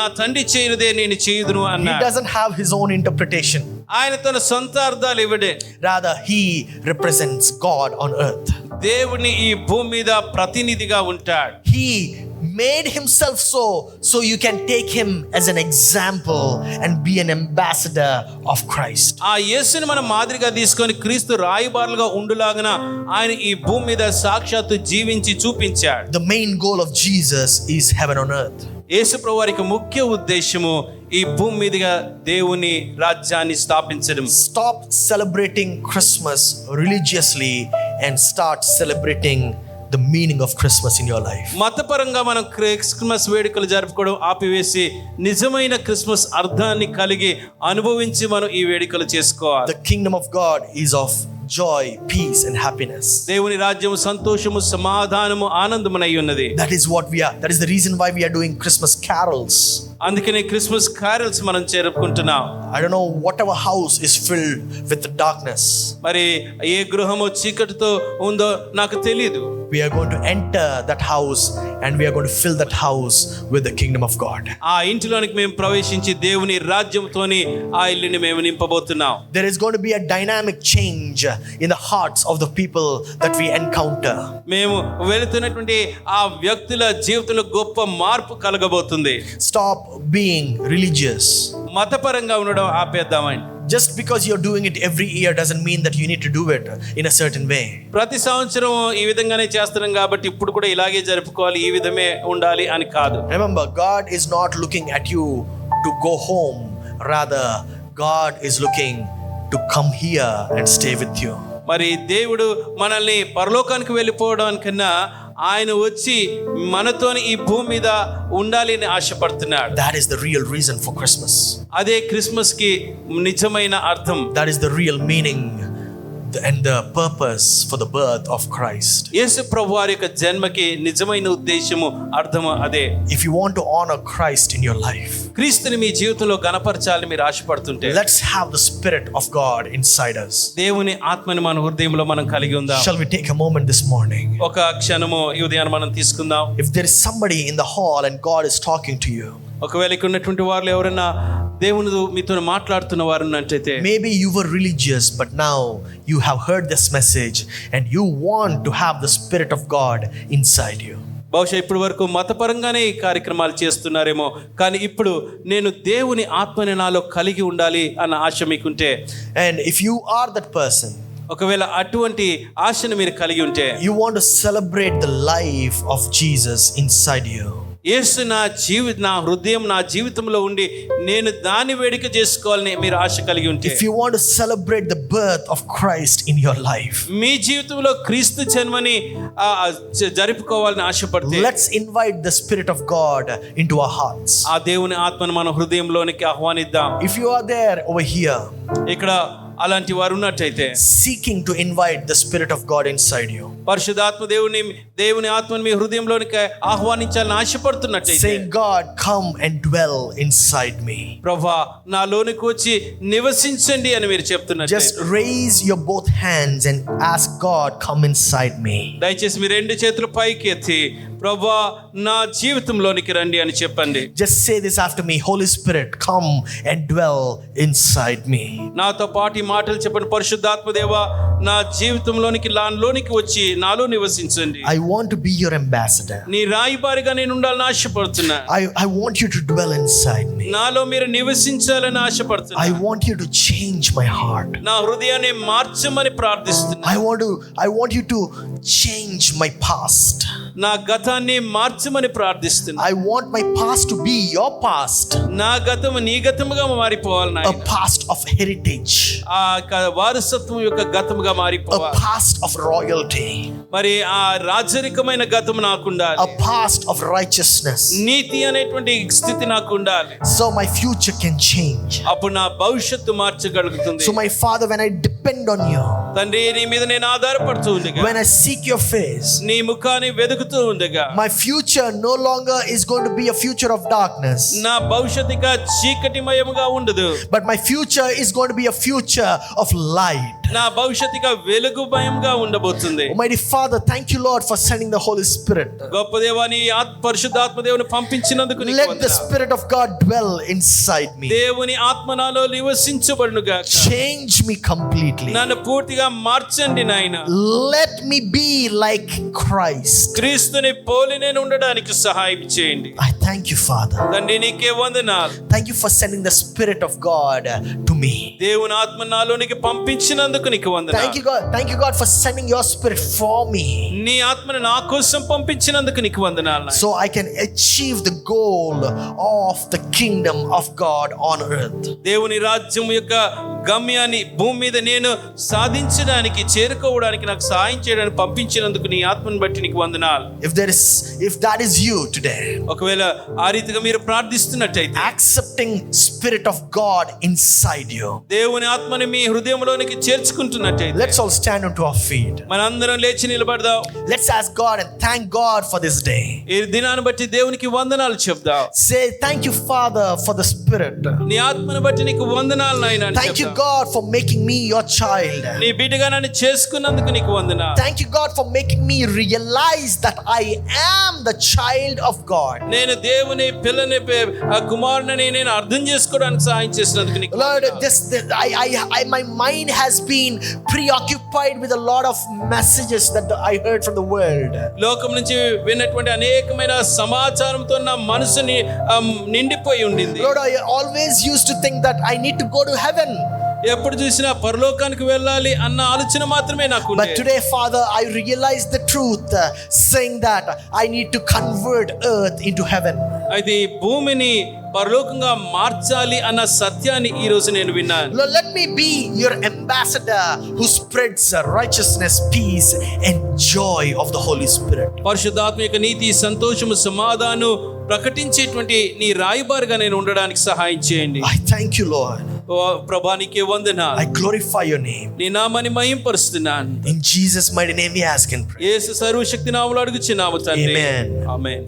Speaker 2: నా తండ్రి చేయనిదే నేను చేయుదును
Speaker 1: He
Speaker 2: అన్నాడు.
Speaker 1: doesn't have his own interpretation.
Speaker 2: ఆయన తన సొంత అర్థాలు ఇవ్వడే.
Speaker 1: Rather, he represents God on earth.
Speaker 2: దేవుని ఈ భూమి మీద ప్రతినిధిగా ఉంటాడు.
Speaker 1: He made himself so you can take him as an example and be an ambassador of Christ.
Speaker 2: ఆ యేసుని మనం మాదిరిగా తీసుకొని క్రీస్తు రాయబారులుగా ఉండులాగన ఆయన ఈ భూమి మీద సాక్షాత్తు జీవించి చూపించాడు.
Speaker 1: The main goal of Jesus is heaven on earth.
Speaker 2: యేసు ప్రభువు వారికి ముఖ్య ఉద్దేశము ఈ భూమి మీదుగా దేవుని రాజ్యాన్ని స్థాపించడం.
Speaker 1: Stop celebrating Christmas religiously and start celebrating the meaning of Christmas in your life.
Speaker 2: మతపరంగా మనం క్రిస్మస్ వేడుకలు జరుపుకోవడం ఆపివేసి నిజమైన క్రిస్మస్ అర్థాన్ని కలిగి అనుభవించి మనం ఈ వేడుకలు చేసుకోవాలి.
Speaker 1: The kingdom of God is of joy, peace and happiness.
Speaker 2: దేవుని రాజ్యము సంతోషము సమాధానము ఆనందమునై ఉన్నది.
Speaker 1: That is what we are. That is the reason why we are doing Christmas carols.
Speaker 2: అందుకనే క్రిస్మస్ క్యారల్స్ మనం జరుపుకుంటున్నాం.
Speaker 1: I don't know, whatever house is filled with darkness,
Speaker 2: మరి ఏ గృహము చీకటితో ఉందో నాకు తెలియదు.
Speaker 1: we are going to enter that house and we are going to fill that house with the kingdom of God.
Speaker 2: ఆ ఇంటిలోనికి మేము ప్రవేశించి దేవుని రాజ్యంతోని ఆ ఇల్లుని మేము నింపబోతున్నాం.
Speaker 1: There is going to be a dynamic change in the hearts of the people that we encounter.
Speaker 2: మేము వెళుతున్నటువంటి ఆ వ్యక్తుల జీవితంలో గొప్ప మార్పు కలగబోతుంది.
Speaker 1: Stop being religious.
Speaker 2: మతపరంగా ఉండడం ఆపేద్దామండి.
Speaker 1: Just because you're doing it every year doesn't mean that you need to do it in a certain way.
Speaker 2: ప్రతి సంవత్సరం ఈ విధంగానే చేస్తున్నాం కాబట్టి ఇప్పుడు కూడా ఇలాగే జరుపుకోవాలి, ఈ విధమే ఉండాలి అని కాదు.
Speaker 1: Remember, God is not looking at you to go home. Rather, God is looking to come here and stay with you.
Speaker 2: మరి దేవుడు మనల్ని పరలోకానికి వెళ్ళిపోవడానికన్నా ఆయన వచ్చి మనతోని ఈ భూమి మీద ఉండాలి అని ఆశపడుతున్నాడు.
Speaker 1: That is the real reason for Christmas.
Speaker 2: అదే క్రిస్మస్ కి నిజమైన అర్థం.
Speaker 1: That is the real meaning and the purpose for the birth of Christ.
Speaker 2: యేసు ప్రభువు వారి యొక్క జన్మకి నిజమైన ఉద్దేశము అర్థము అదే.
Speaker 1: If you want to honor Christ in your life,
Speaker 2: క్రీస్తుని మీ జీవితంలో గణపరచాలని మీరు ఆశపడుతుంటే
Speaker 1: let's have the Spirit of God inside us.
Speaker 2: దేవుని ఆత్మని మన హృదయంలో మనం కలిగి ఉందాం.
Speaker 1: Shall we take a moment this morning?
Speaker 2: ఒక క్షణము ఈ ఉదయాన్ని మనం తీసుకుందాం.
Speaker 1: If there is somebody in the hall and God is talking to you,
Speaker 2: ఒకవేళ ఇక్కడ ఉన్నటువంటి వారు ఎవరైనా దేవుని మీతో మాట్లాడుతున్న వారు ఉన్నట్లయితే,
Speaker 1: maybe you were religious but now you have heard this message and you want to have the Spirit of God inside you.
Speaker 2: బహుశా ఇప్పటి వరకు మతపరంగానే ఈ కార్యక్రమాలు చేస్తున్నారేమో, కానీ ఇప్పుడు నేను దేవుని ఆత్మని నాలో కలిగి ఉండాలి అన్న ఆశ మీకుంటే,
Speaker 1: And if you are that person,
Speaker 2: ఒకవేళ అటువంటి ఆశను మీరు కలిగి ఉంటే,
Speaker 1: you want to celebrate the life of Jesus inside you.
Speaker 2: యేసు నా హృదయం నా జీవితంలో ఉండి నేను దాని వేడుక చేసుకోవాలని మీరు ఆశ కలిగి ఉంటే,
Speaker 1: If you want to celebrate the birth of Christ in your life,
Speaker 2: మీ జీవితంలో క్రీస్తు జన్మని జరుపుకోవాలని ఆశపడితే,
Speaker 1: let's invite the Spirit of God into our hearts.
Speaker 2: ఆ దేవుని ఆత్మను మన హృదయంలోనికి ఆహ్వానిద్దాం.
Speaker 1: If you are there over here,
Speaker 2: ఇక్కడ అలాంటి వారు ఉన్నట్టయితే
Speaker 1: seeking to invite the Spirit of God inside you,
Speaker 2: పరిశుద్ధాత్మ దేవుని ఆత్మని మీ హృదయంలోనికి ఆహ్వానించాలని ఆశపడుతున్నట్టయితే,
Speaker 1: saying, God, come and dwell inside me.
Speaker 2: ప్రభువా నాలోనికి వచ్చి నివసించండి అని మీరు చెప్తున్నారు.
Speaker 1: Just raise your both hands and ask God, come inside me.
Speaker 2: దయచేసి మీ రెండు చేతులు పైకి ఎత్తి, ప్రభువా నా జీవితంలోనికి రండి అని చెప్పండి.
Speaker 1: Just say this after me, Holy Spirit, come and dwell inside me.
Speaker 2: నాతో పాటు ఈ మాటలు చెప్పండి. పరిశుద్ధాత్మ దేవా నా జీవితంలోనికి నాలోనికి వచ్చి నాలో నివసించండి.
Speaker 1: I want to be your ambassador.
Speaker 2: నీ రాయబారిగా నేను ఉండాలని ఆశపడుతున్నా.
Speaker 1: I want you to dwell inside me.
Speaker 2: నాలో మీరు నివసించాలని ఆశపడుతున్నా.
Speaker 1: I want you to change my heart.
Speaker 2: నా హృదయాన్ని మార్చమని ప్రార్థిస్తున్నా.
Speaker 1: I want you to change my past.
Speaker 2: నా గతాన్ని మార్చమని ప్రార్థిస్తున్నా.
Speaker 1: I want my past to be your past.
Speaker 2: నా గతం నీ గతముగా మారిపోవాలి
Speaker 1: A
Speaker 2: నాయనా.
Speaker 1: past of heritage.
Speaker 2: ఆ వారసత్వం యొక్క గతముగా
Speaker 1: A
Speaker 2: మారిపోవాలి.
Speaker 1: past of royalty.
Speaker 2: మరి ఆ రాజరికమైన గతం నాకు ఉండాలి.
Speaker 1: A past of righteousness.
Speaker 2: నీతి అనేటువంటి స్థితి నాకు ఉండాలి.
Speaker 1: So my future can change.
Speaker 2: అప్పుడు నా భవిష్యత్తు మార్చగలుగుతుంది.
Speaker 1: So my Father, when I depend on you,
Speaker 2: తండ్రి నీ మీద నేను ఆధారపడుతూ ఉండగా,
Speaker 1: when I seek your face,
Speaker 2: నీ ముఖాన్ని వెతుకుతూ ఉండగా,
Speaker 1: my future no longer is going to be a future of darkness,
Speaker 2: నా భవిష్యత్తు ఇక చీకటిమయముగా ఉండదు.
Speaker 1: but my future is going to be a future of light.
Speaker 2: నా భవిష్యత్తు ఇక వెలుగుమయంగా ఉండబోతుంది.
Speaker 1: Almighty Father, thank you, Lord, for sending the Holy Spirit.
Speaker 2: గొప్ప దేవా నీ పరిశుద్ధాత్మ దేవుని పంపించినందుకు నీకు
Speaker 1: Let the
Speaker 2: వందనాలు.
Speaker 1: Spirit of God dwell inside me.
Speaker 2: దేవుని ఆత్మ నాలో నివసించబడునుగా.
Speaker 1: Change me completely.
Speaker 2: నన్ను పూర్తిగా మార్చండి నాయన.
Speaker 1: Let me be like Christ.
Speaker 2: క్రీస్తుని పోలి నేను ఉండడానికి సహాయం చేయండి.
Speaker 1: I thank you, Father.
Speaker 2: తండ్రి నీకే వందనాలు.
Speaker 1: Thank you for sending the Spirit of God to me.
Speaker 2: దేవుని ఆత్మ నాలోనికి పంపించినందుకు నీకు వందనాలు.
Speaker 1: Thank you, God. Thank you, God, for sending your Spirit for me,
Speaker 2: నీ ఆత్మను నా కోసం పంపించినందుకు నీకు వందనాలు నాయనా.
Speaker 1: so I can achieve the goal of the kingdom of God on earth.
Speaker 2: దేవుని రాజ్యం యొక్క గమ్యాన్ని భూమి మీద నేను సాధించడానికి చేరుకోవడానికి నాకు సహాయం చేయడానికి పంపించినందుకు నీ ఆత్మను బట్టి నీకు వందనాలు.
Speaker 1: If that is you today,
Speaker 2: ఒకవేళ ఆ రీతిగా మీరు ప్రార్థిస్తున్నట్టయితే,
Speaker 1: accepting Spirit of God inside you,
Speaker 2: దేవుని ఆత్మని మీ హృదయంలోనికి చేర్చుకుంటున్నట్టయితే,
Speaker 1: let's all stand onto our feet.
Speaker 2: మనందరం లేచి నిలబడదాం.
Speaker 1: Let's ask God and thank God for this day.
Speaker 2: ఈ దినాన్ని బట్టి దేవునికి వందనాలు చెప్దాం.
Speaker 1: Say, thank you, Father, for the Spirit.
Speaker 2: నీ ఆత్మను బట్టి నీకు వందనాలు నాయనా అని
Speaker 1: Thank you,
Speaker 2: చెప్దాం.
Speaker 1: God, for making me your child.
Speaker 2: నీ బిడ్డగా నన్ను చేసుకున్నందుకు నీకు వందనాలు.
Speaker 1: Thank you, God, for making me realize that I am the child of God.
Speaker 2: నేను దేవుని పిల్లని ఆ కుమారుని నేను అర్థం చేసుకోవడానికి సహాయం చేసినందుకు నీకు
Speaker 1: Lord,
Speaker 2: వందనాలు.
Speaker 1: my mind has been preoccupied with a lot of messages that I heard from the world.
Speaker 2: లోకం నుంచి విన్నటువంటి అనేకమైన సమాచారంతో నా మనసుని నిండిపోయి ఉండింది.
Speaker 1: Lord, I always used to think that I need to go to heaven.
Speaker 2: ఎప్పుడు చూసినా పరలోకానికి వెళ్ళాలి అన్న ఆలోచన మాత్రమే నాకు
Speaker 1: But today, Father, I realize the truth, saying that I need to convert earth into heaven.
Speaker 2: అయితే ఈ భూమిని పరలోకంగా మార్చాలి అన్న సత్యాన్ని ఈ రోజు నేను విన్నాను.
Speaker 1: Lord, let me be your ambassador who spreads righteousness, peace, and joy of the Holy Spirit.
Speaker 2: పరిశుద్ధాత్మ యొక్క నీతి, సంతోషము, సమాధానం ప్రకటించేటువంటి నీ రాయబారిగా నేను ఉండడానికి సహాయం చేయండి.
Speaker 1: I thank you, Lord.
Speaker 2: ప్రభా నీకే వందనాలు.
Speaker 1: I glorify your name.
Speaker 2: నీ నామాన్ని మహింపరుస్తున్నాను.
Speaker 1: In Jesus' mighty name we ask and pray.
Speaker 2: యేసు సర్వశక్తి నామములో అడుగుచున్నాము తండ్రి.
Speaker 1: Amen.
Speaker 2: ఆమేన్.